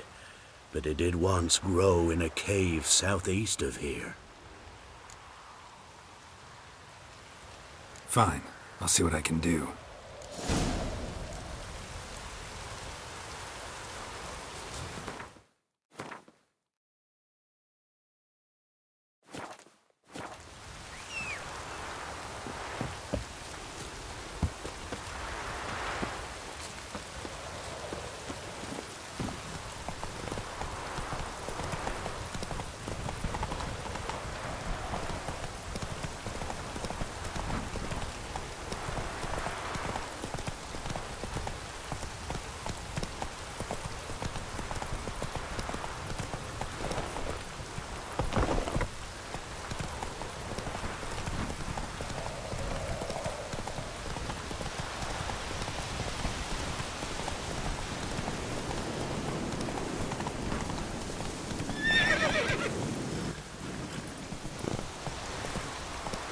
But it did once grow in a cave southeast of here. Fine. I'll see what I can do.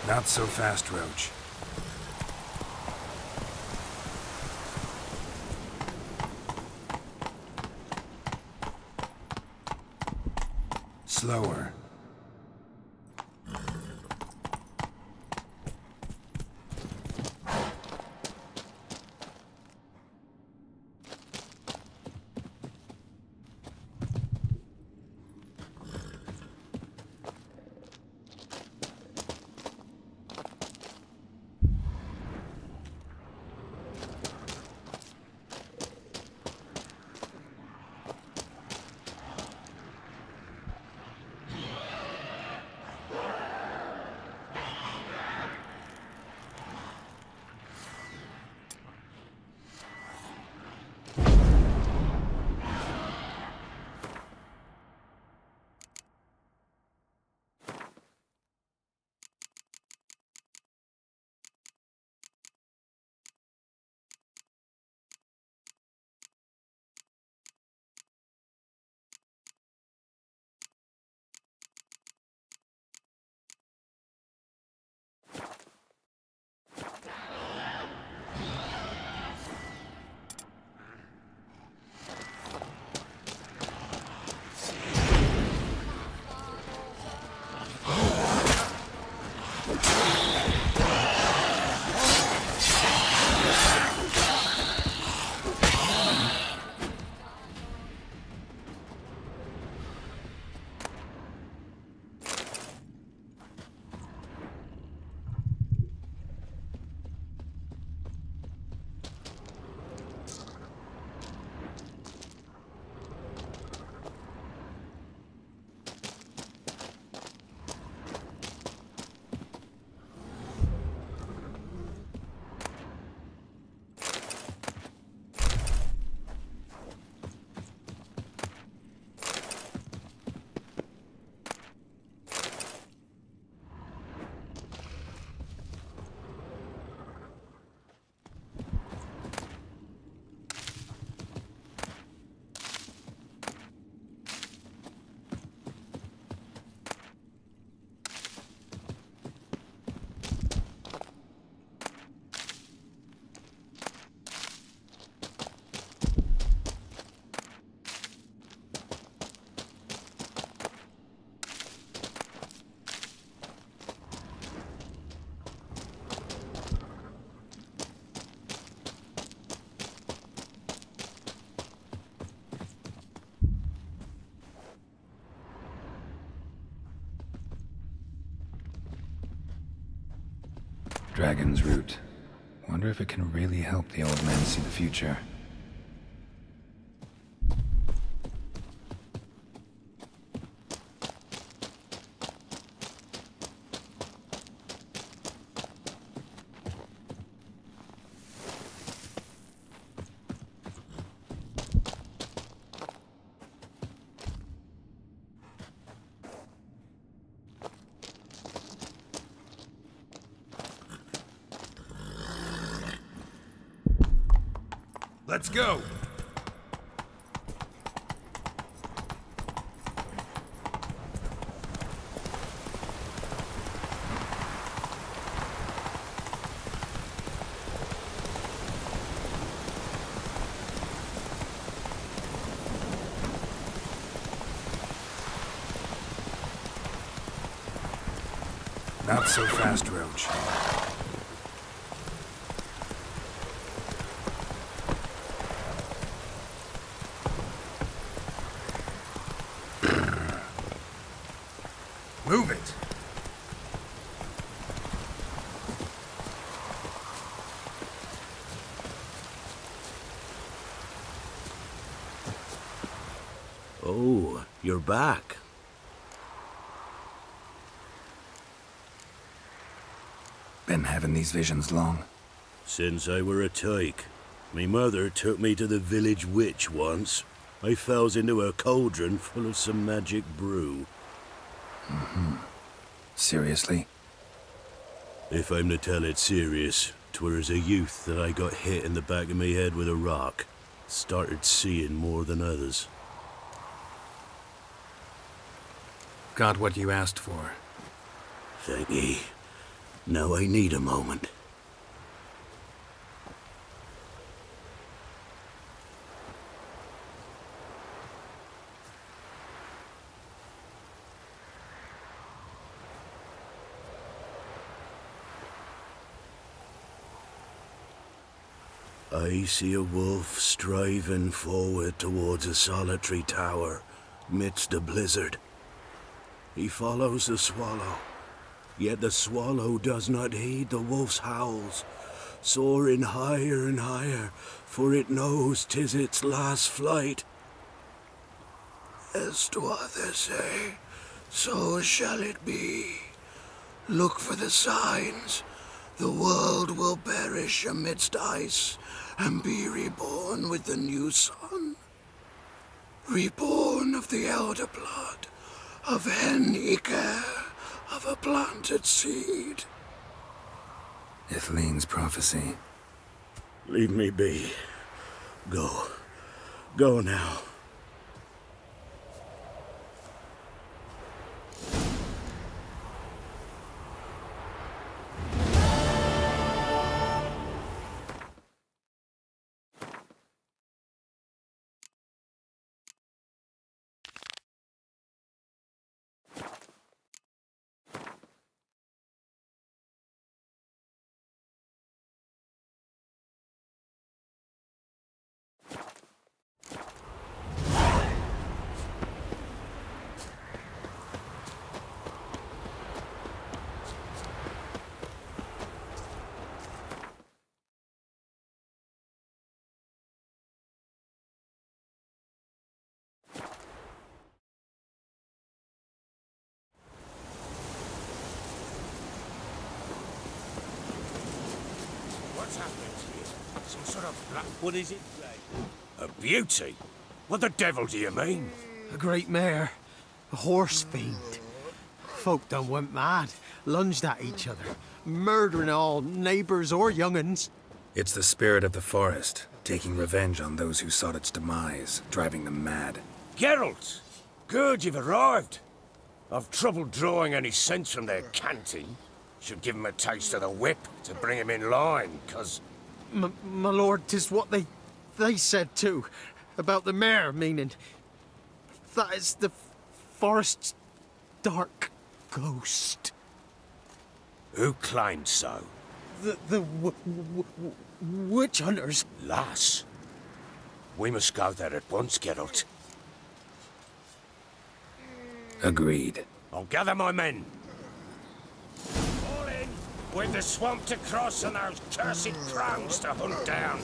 Not so fast, Roach. Slower. Dragon's root. Wonder if it can really help the old man see the future. Let's go! Not so fast, Roach. Move it! Oh, you're back. Been having these visions long? Since I were a tyke. Me mother took me to the village witch once. I fells into a cauldron full of some magic brew. Seriously? If I'm to tell it serious, 'twere as a youth that I got hit in the back of me head with a rock. Started seeing more than others. Got what you asked for. Thank ye. Now I need a moment. I see a wolf striving forward towards a solitary tower, midst a blizzard. He follows the swallow, yet the swallow does not heed the wolf's howls, soaring higher and higher, for it knows 'tis its last flight. As to others say, so shall it be. Look for the signs. The world will perish amidst ice, and be reborn with the new sun. Reborn of the elder blood, of Hen-Iker, of a planted seed. Ithleen's prophecy. Leave me be. Go. Go now. What's happened here? Some sort of black... What is it? A beauty? What the devil do you mean? A great mare. A horse fiend. Folk done went mad. Lunged at each other. Murdering all neighbours or young'uns. It's the spirit of the forest, taking revenge on those who sought its demise, driving them mad. Geralt! Good you've arrived. I've trouble drawing any sense from their canting. Should give 'em a taste of the whip to bring 'em in line, 'cause... My lord, 'tis what they said too. About the mare, meaning... That is the forest's dark ghost. Who claimed so? The witch hunters. Lass, we must go there at once, Geralt. Agreed. I'll gather my men. All in! With the swamp to cross and those cursed crows to hunt down.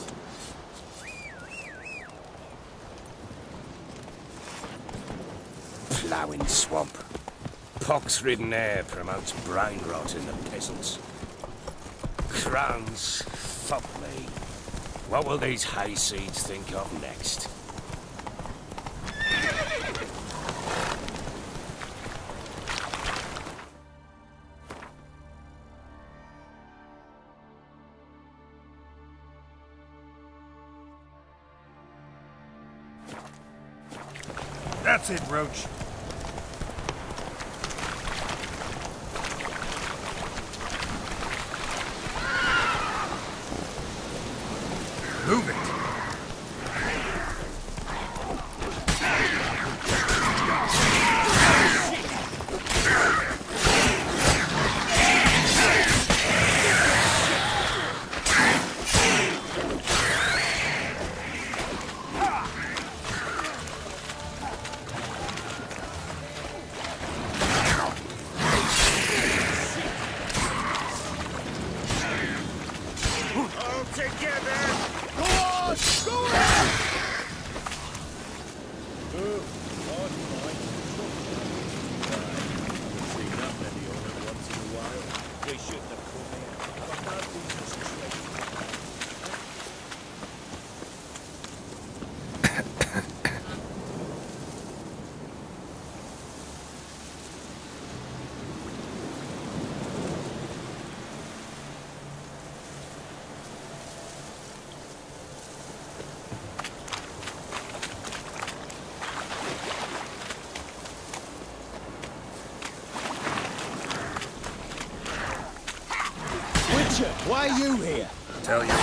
Ploughing swamp. Pox-ridden air promotes brain rot in the peasants. Crones, fuck me. What will these hayseeds think of next? That's it, Roach. Move it. Why are you here? Tell you later.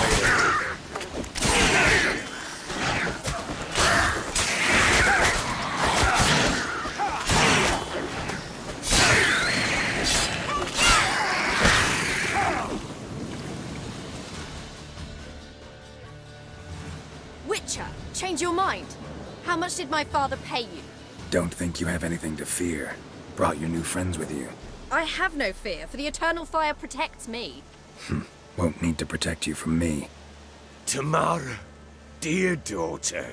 Witcher, change your mind. How much did my father pay you? Don't think you have anything to fear. Brought your new friends with you. I have no fear, for the eternal fire protects me. Won't need to protect you from me. Tamara, dear daughter,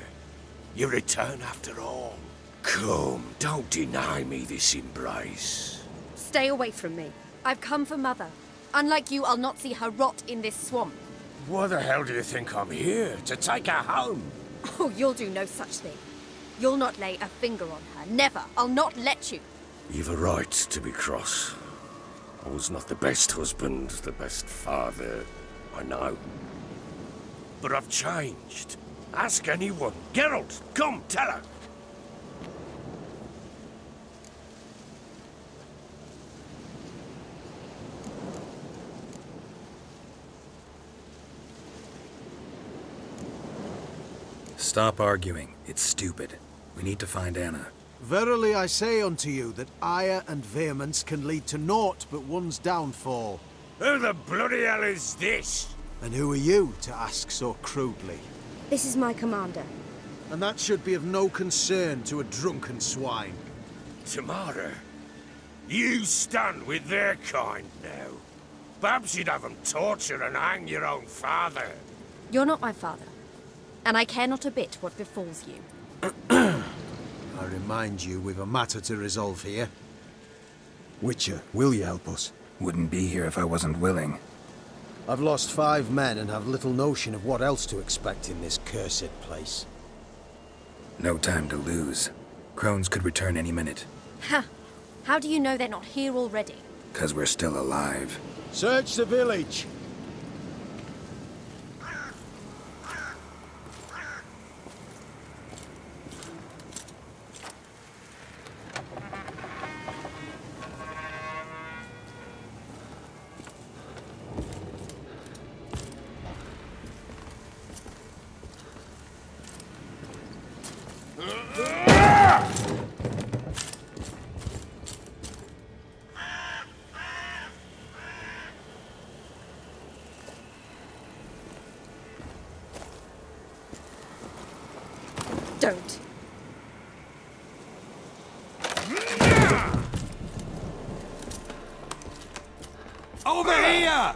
you return after all. Come, don't deny me this embrace. Stay away from me. I've come for Mother. Unlike you, I'll not see her rot in this swamp. Why the hell do you think I'm here? To take her home? Oh, you'll do no such thing. You'll not lay a finger on her. Never. I'll not let you. You've a right to be cross. I was not the best husband, the best father, I know. But I've changed. Ask anyone. Geralt, come, tell her. Stop arguing. It's stupid. We need to find Anna. Verily I say unto you that ire and vehemence can lead to naught but one's downfall. Who the bloody hell is this? And who are you to ask so crudely? This is my commander. And that should be of no concern to a drunken swine. Tamara, you stand with their kind now. Perhaps you'd have them torture and hang your own father. You're not my father, and I care not a bit what befalls you. I remind you, we've a matter to resolve here. Witcher, will you help us? Wouldn't be here if I wasn't willing. I've lost 5 men and have little notion of what else to expect in this cursed place. No time to lose. Crones could return any minute. Ha! How do you know they're not here already? 'Cause we're still alive. Search the village! Don't. Over Over here!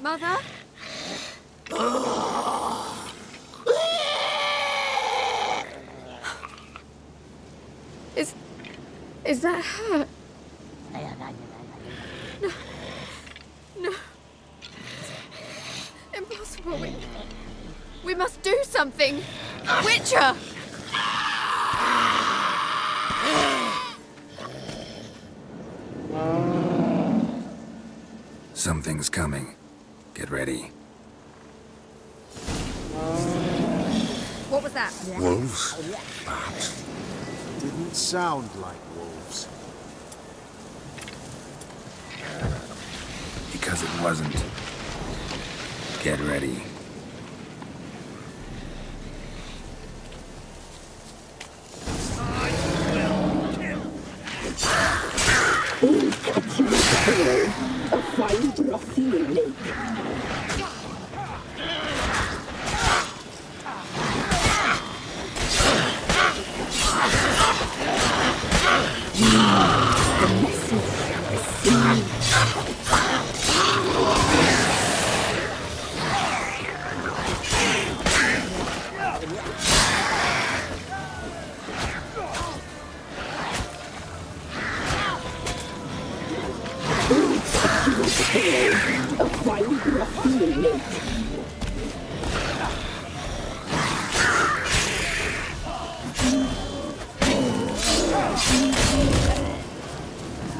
Mother? Is that her? No. No. Impossible. We must do something. Witcher! Something's coming. Get ready. What was that? Wolves? Perhaps. Didn't sound like wolves. Because it wasn't. Get ready.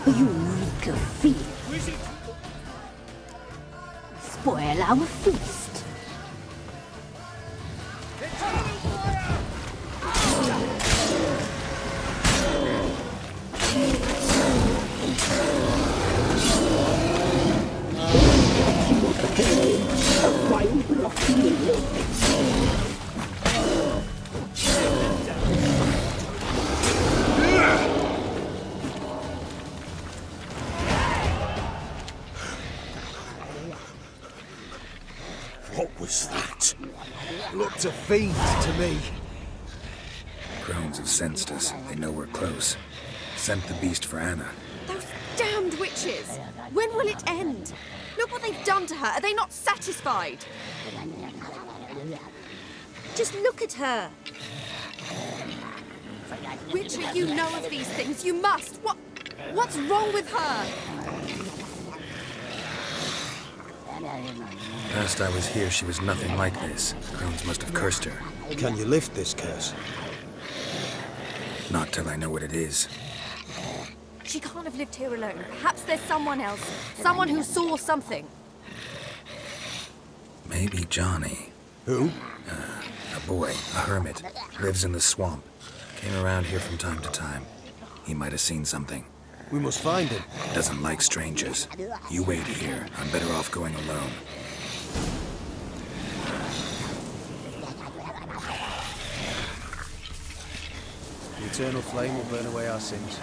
You make a feast. Spoil our feast. What was that? Looked a fiend to me. Crones have sensed us. They know we're close. Sent the beast for Anna. Those damned witches! When will it end? Look what they've done to her. Are they not satisfied? Just look at her. Witcher, you know of these things. You must. What's wrong with her? Last I was here, she was nothing like this. Crones must have cursed her. Can you lift this curse? Not till I know what it is. She can't have lived here alone. Perhaps there's someone else. Someone who saw something. Maybe Johnny. Who? A boy, a hermit. Lives in the swamp. Came around here from time to time. He might have seen something. We must find him. Doesn't like strangers. You wait here. I'm better off going alone. The eternal flame will burn away our sins.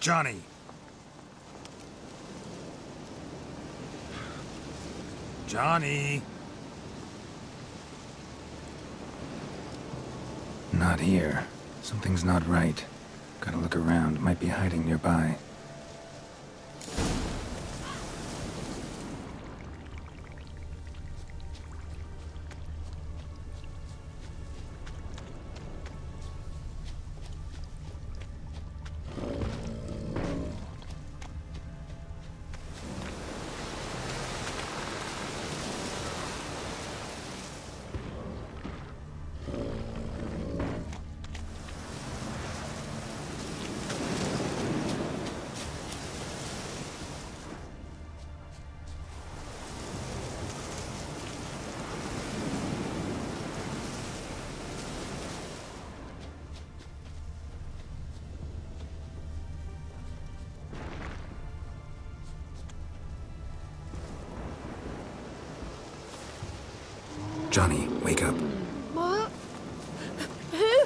Johnny. Johnny. Not here. Something's not right. Gotta look around. Might be hiding nearby. Johnny, wake up. What? Who?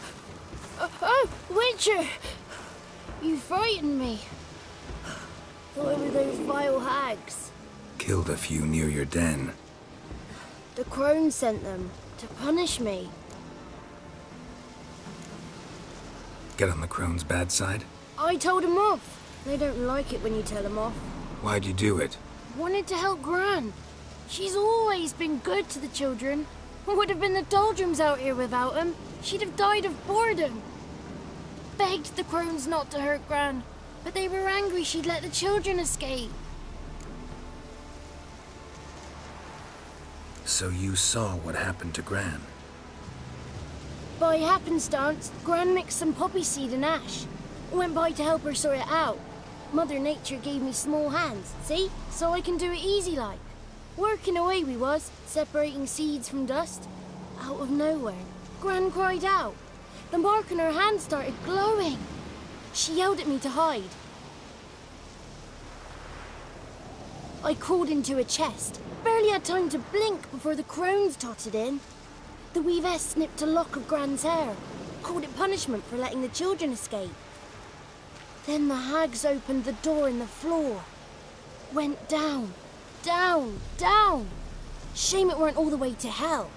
Oh, Witcher! You frightened me. Thought it were those vile hags. Killed a few near your den. The crone sent them to punish me. Get on the crone's bad side? I told them off. They don't like it when you tell them off. Why'd you do it? Wanted to help Gran. She's always been good to the children. Would have been the doldrums out here without him. She'd have died of boredom. Begged the crones not to hurt Gran, but they were angry she'd let the children escape. So you saw what happened to Gran? By happenstance, Gran mixed some poppy seed and ash. Went by to help her sort it out. Mother Nature gave me small hands, see? So I can do it easy like. Working away we was, separating seeds from dust. Out of nowhere, Gran cried out. The mark on her hand started glowing. She yelled at me to hide. I crawled into a chest. Barely had time to blink before the crones totted in. The weavess snipped a lock of Gran's hair. Called it punishment for letting the children escape. Then the hags opened the door in the floor. Went down. Down, down. Shame it weren't all the way to hell.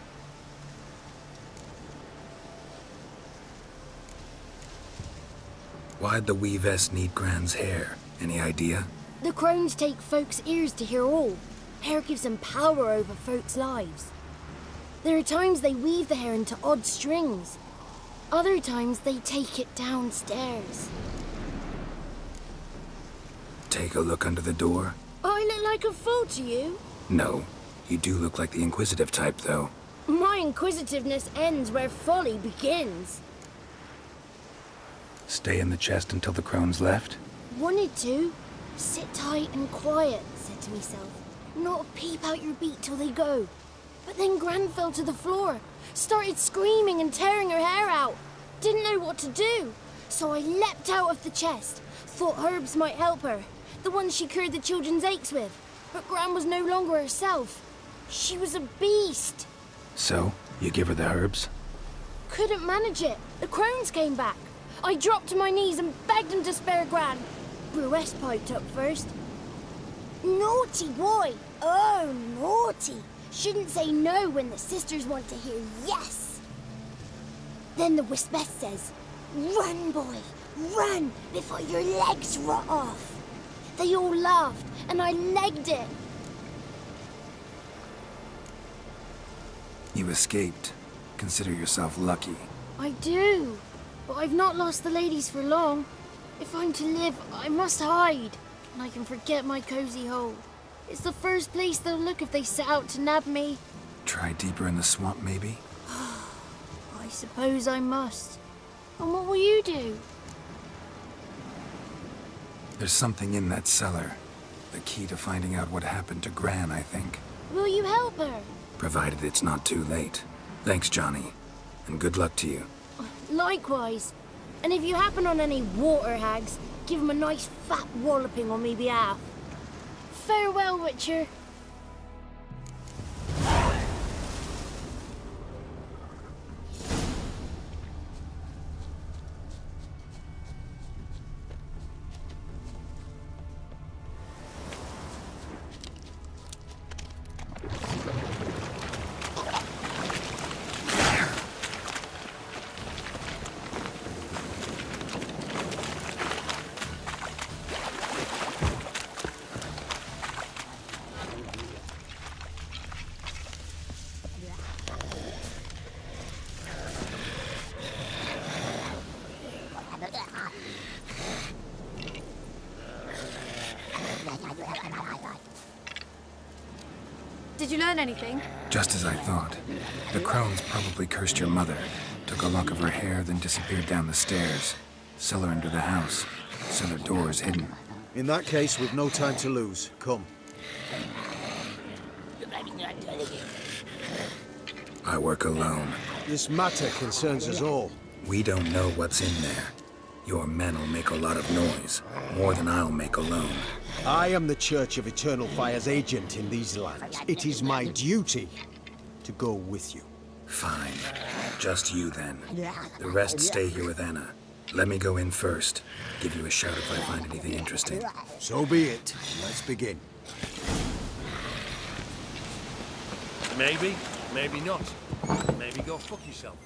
Why'd the weavess need Gran's hair? Any idea? The crones take folks' ears to hear all. Hair gives them power over folks' lives. There are times they weave the hair into odd strings. Other times they take it downstairs. Take a look under the door? I look like a fool to you? No. You do look like the inquisitive type, though. My inquisitiveness ends where folly begins. Stay in the chest until the crones left? Wanted to. Sit tight and quiet, said to myself. Not peep out your beat till they go. But then Gran fell to the floor. Started screaming and tearing her hair out. Didn't know what to do. So I leapt out of the chest. Thought herbs might help her. The ones she cured the children's aches with. But Gran was no longer herself. She was a beast. So, you give her the herbs? Couldn't manage it. The crones came back. I dropped to my knees and begged them to spare Gran. Bruess piped up first. Naughty boy. Oh, naughty. Shouldn't say no when the sisters want to hear yes. Then the Wispess says, run, boy, run before your legs rot off. They all laughed, and I legged it. You escaped. Consider yourself lucky. I do, but I've not lost the ladies for long. If I'm to live, I must hide, and I can forget my cozy hole. It's the first place they'll look if they set out to nab me. Try deeper in the swamp, maybe? I suppose I must. And what will you do? There's something in that cellar. The key to finding out what happened to Gran, I think. Will you help her? Provided it's not too late. Thanks, Johnny. And good luck to you. Likewise. And if you happen on any water hags, give them a nice fat walloping on me behalf. Farewell, Witcher. Did you learn anything? Just as I thought. The crones probably cursed your mother, took a lock of her hair, then disappeared down the stairs. Cellar under the house. Cellar door is hidden. In that case, we've no time to lose. Come. I work alone. This matter concerns us all. We don't know what's in there. Your men will make a lot of noise. More than I'll make alone. I am the Church of Eternal Fire's agent in these lands. It is my duty to go with you. Fine. Just you then. The rest stay here with Anna. Let me go in first. Give you a shout if I find anything interesting. So be it. Let's begin. Maybe, maybe not. Maybe go fuck yourself.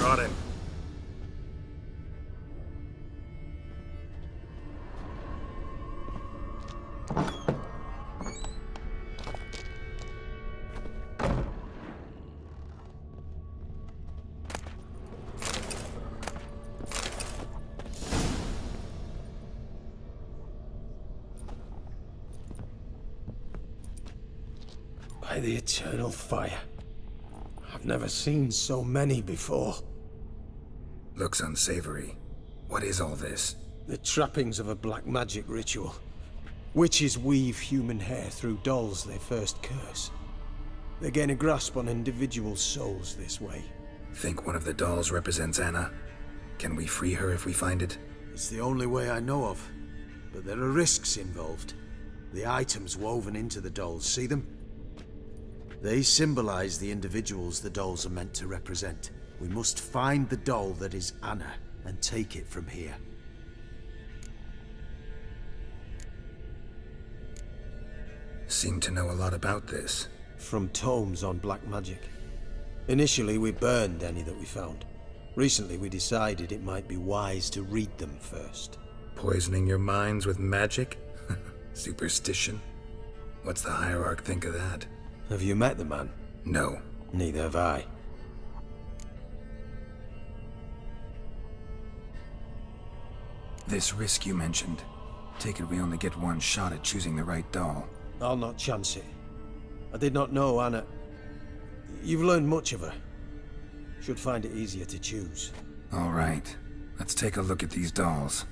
Got him. By the eternal fire. I've never seen so many before. Looks unsavory. What is all this? The trappings of a black magic ritual. Witches weave human hair through dolls they first curse. They gain a grasp on individual souls this way. Think one of the dolls represents Anna? Can we free her if we find it? It's the only way I know of. But there are risks involved. The items woven into the dolls, see them? They symbolize the individuals the dolls are meant to represent. We must find the doll that is Anna and take it from here. Seem to know a lot about this. From tomes on black magic. Initially, we burned any that we found. Recently, we decided it might be wise to read them first. Poisoning your minds with magic? Superstition? What's the hierarch think of that? Have you met the man? No. Neither have I. This risk you mentioned. Take it we only get one shot at choosing the right doll. I'll not chance it. I did not know Anna. You've learned much of her. Should find it easier to choose. All right. Let's take a look at these dolls.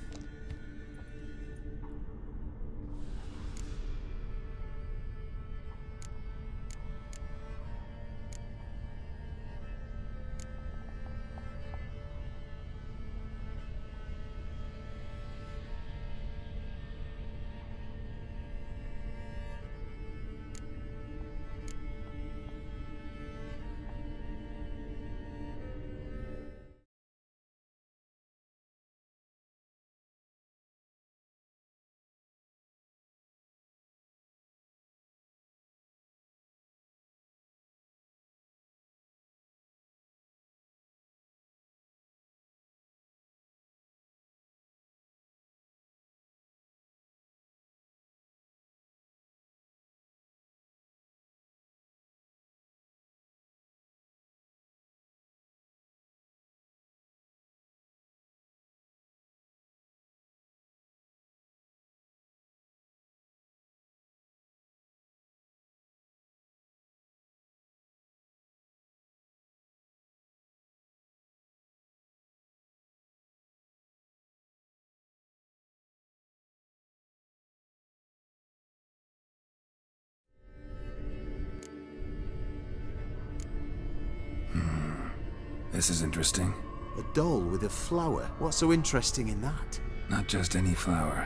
This is interesting. A doll with a flower? What's so interesting in that? Not just any flower.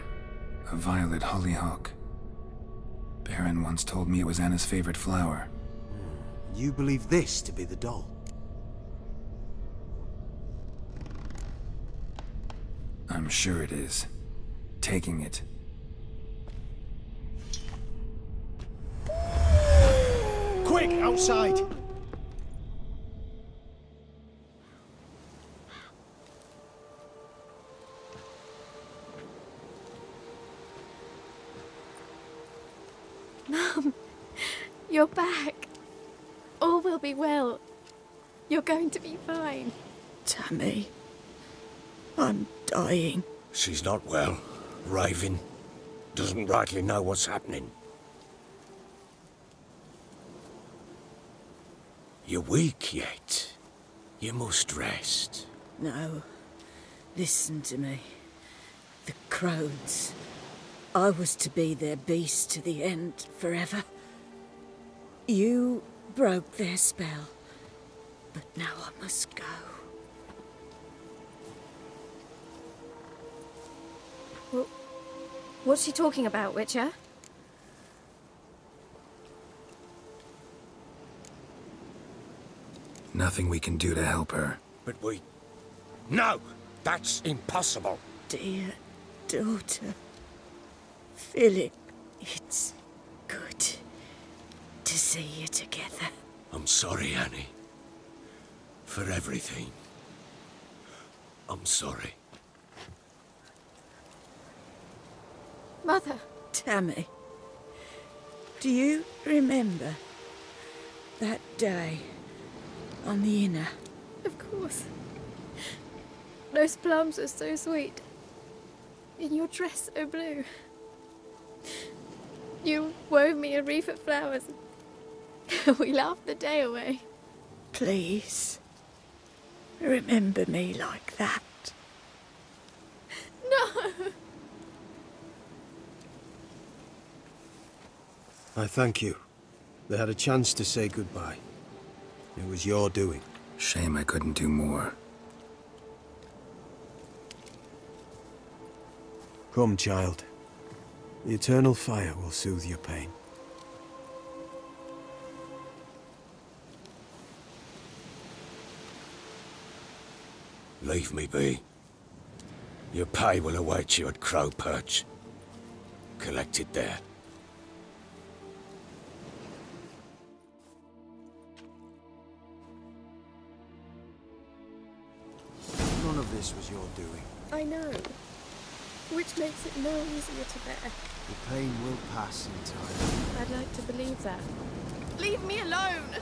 A violet hollyhock. Baron once told me it was Anna's favorite flower. You believe this to be the doll? I'm sure it is. Taking it. Quick, outside! Mum, you're back. All will be well. You're going to be fine. Tammy, I'm dying. She's not well. Raving. Doesn't rightly know what's happening. You're weak yet. You must rest. No. Listen to me. The crones. I was to be their beast to the end, forever. You broke their spell. But now I must go. Well, what's she talking about, Witcher? Nothing we can do to help her. But we... No! That's impossible! Dear daughter, Philip, it's good to see you together. I'm sorry, Annie. For everything. I'm sorry. Mother. Tammy, do you remember that day on the Inner? Of course. Those plums are so sweet. In your dress so blue. You wove me a wreath of flowers. We laughed the day away. Please, remember me like that. No! I thank you. They had a chance to say goodbye. It was your doing. Shame I couldn't do more. Come, child. The eternal fire will soothe your pain. Leave me be. Your pay will await you at Crow Perch. Collect it there. None of this was your doing. I know. Which makes it no easier to bear. The pain will pass in time. I'd like to believe that. Leave me alone!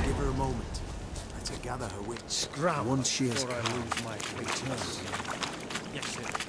Give her a moment. Let her gather her wits. Scram. Once she has before I come, lose my return. Yes, sir.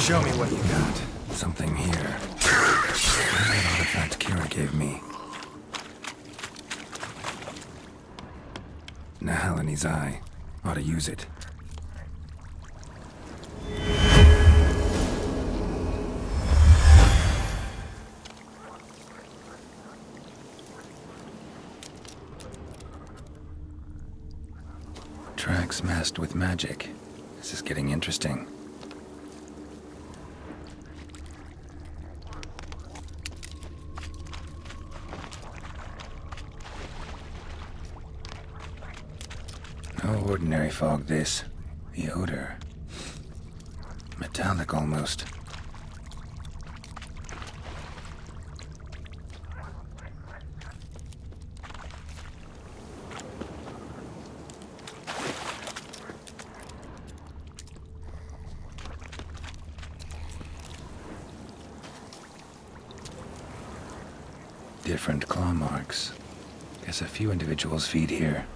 Show me what you got. Something here. An artifact Kira gave me. Nahalani's eye. Ought to use it. Tracks masked with magic. This is getting interesting. No ordinary fog, this. The odor. Metallic almost. Different claw marks. Guess a few individuals feed here.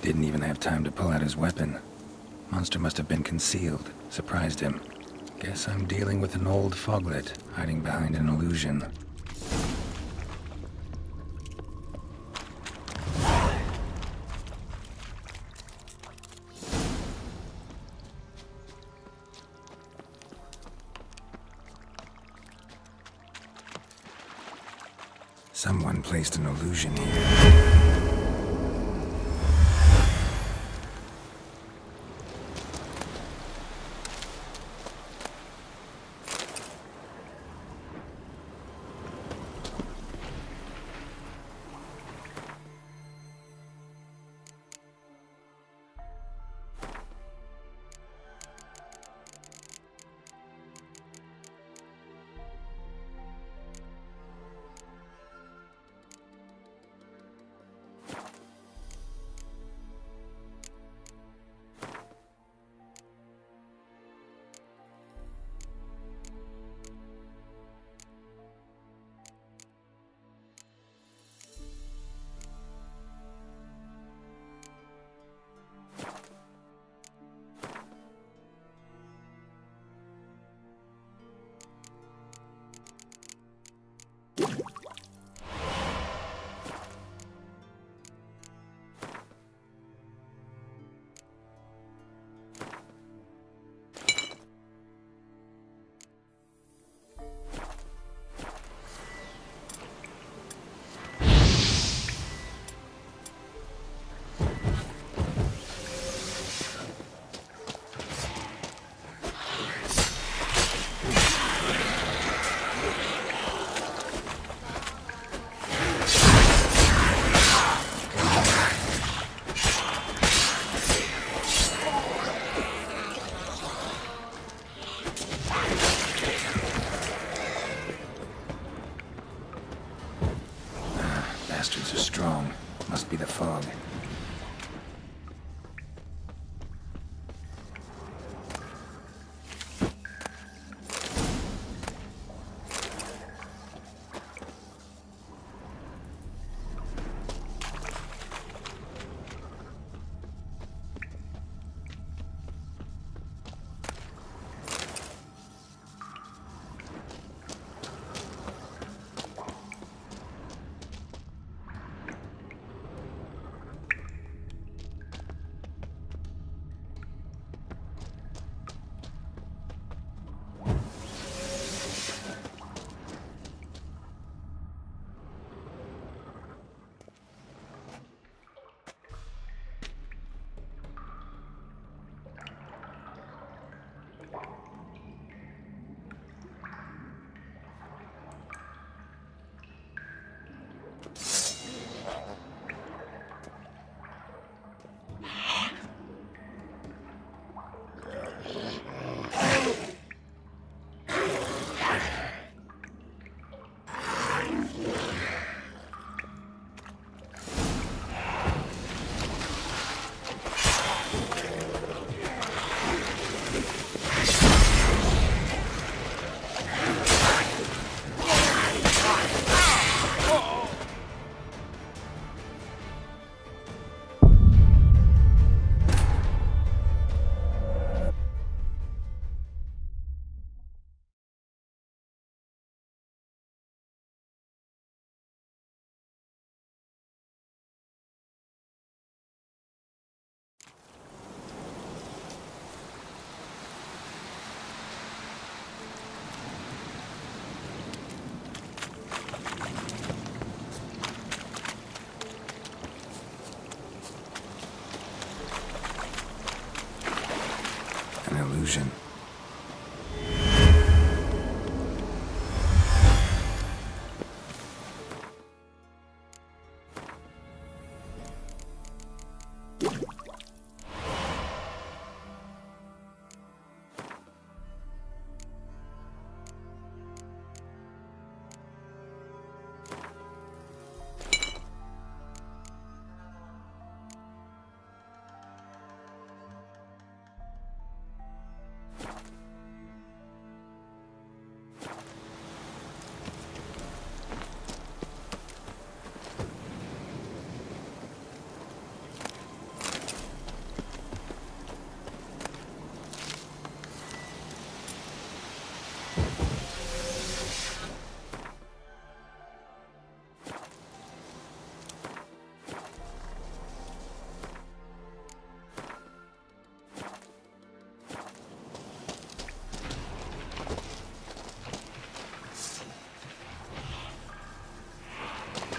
Didn't even have time to pull out his weapon. Monster must have been concealed, surprised him. Guess I'm dealing with an old foglet, hiding behind an illusion. Someone placed an illusion here. Bastards are strong. Must be the fog. an illusion.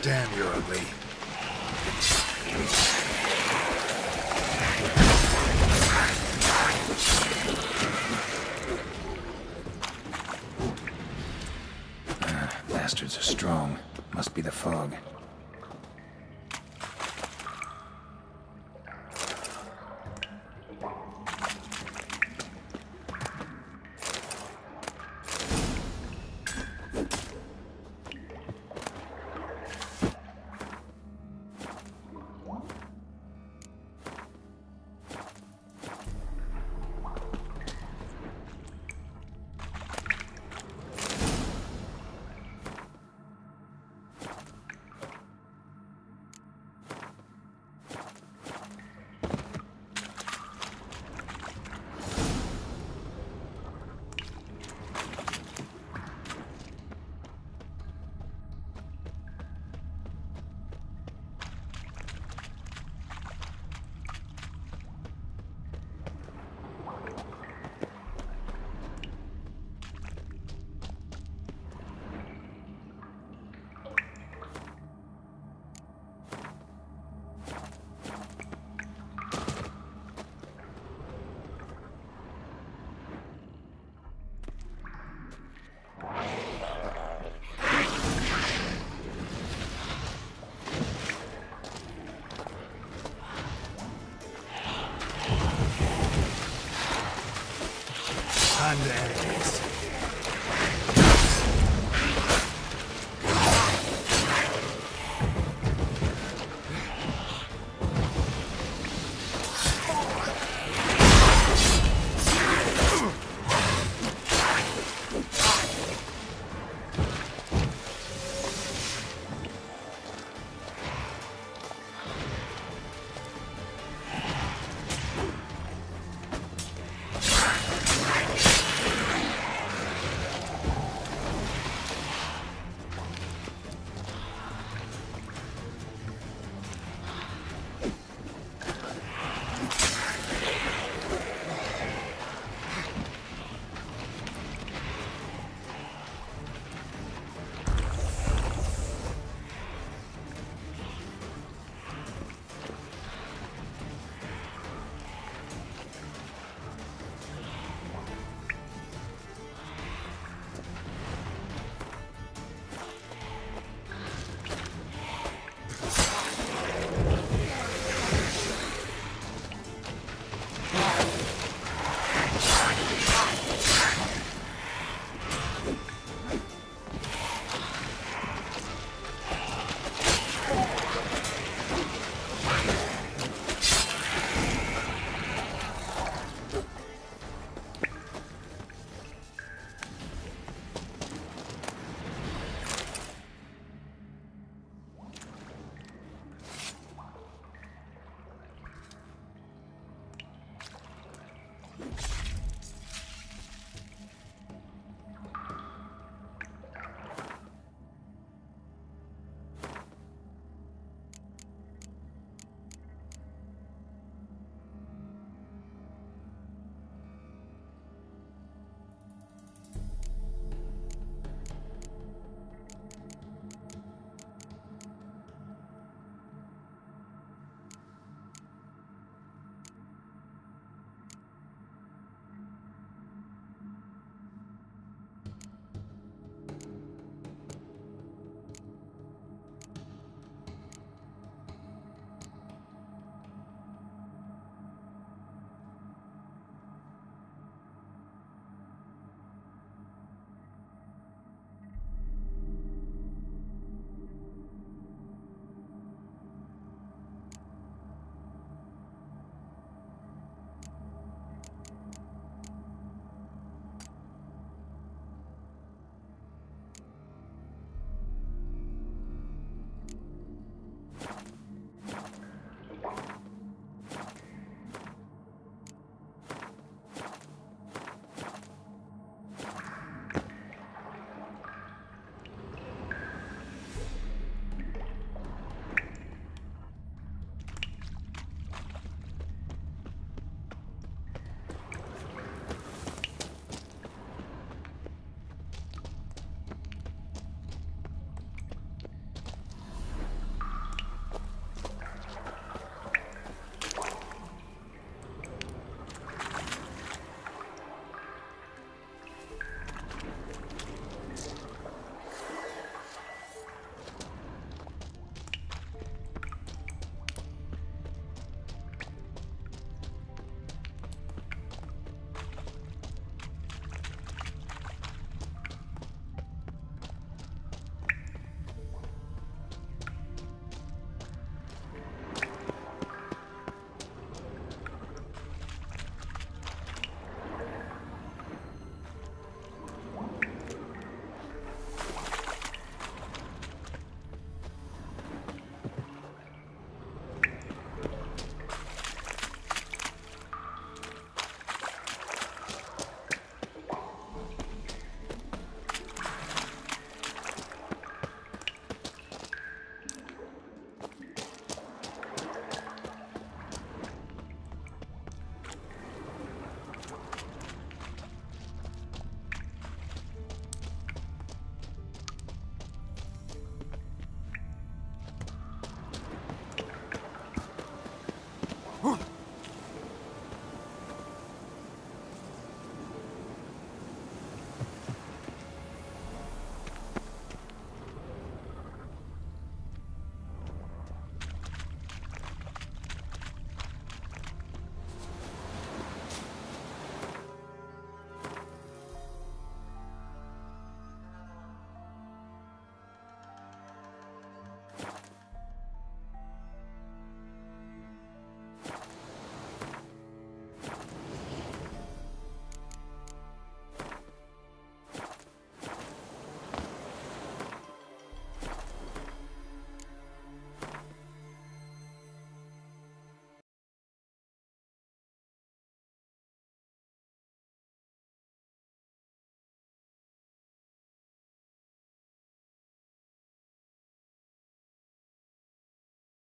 Damn, you're ugly. Bastards are strong. Must be the fog. And there it is.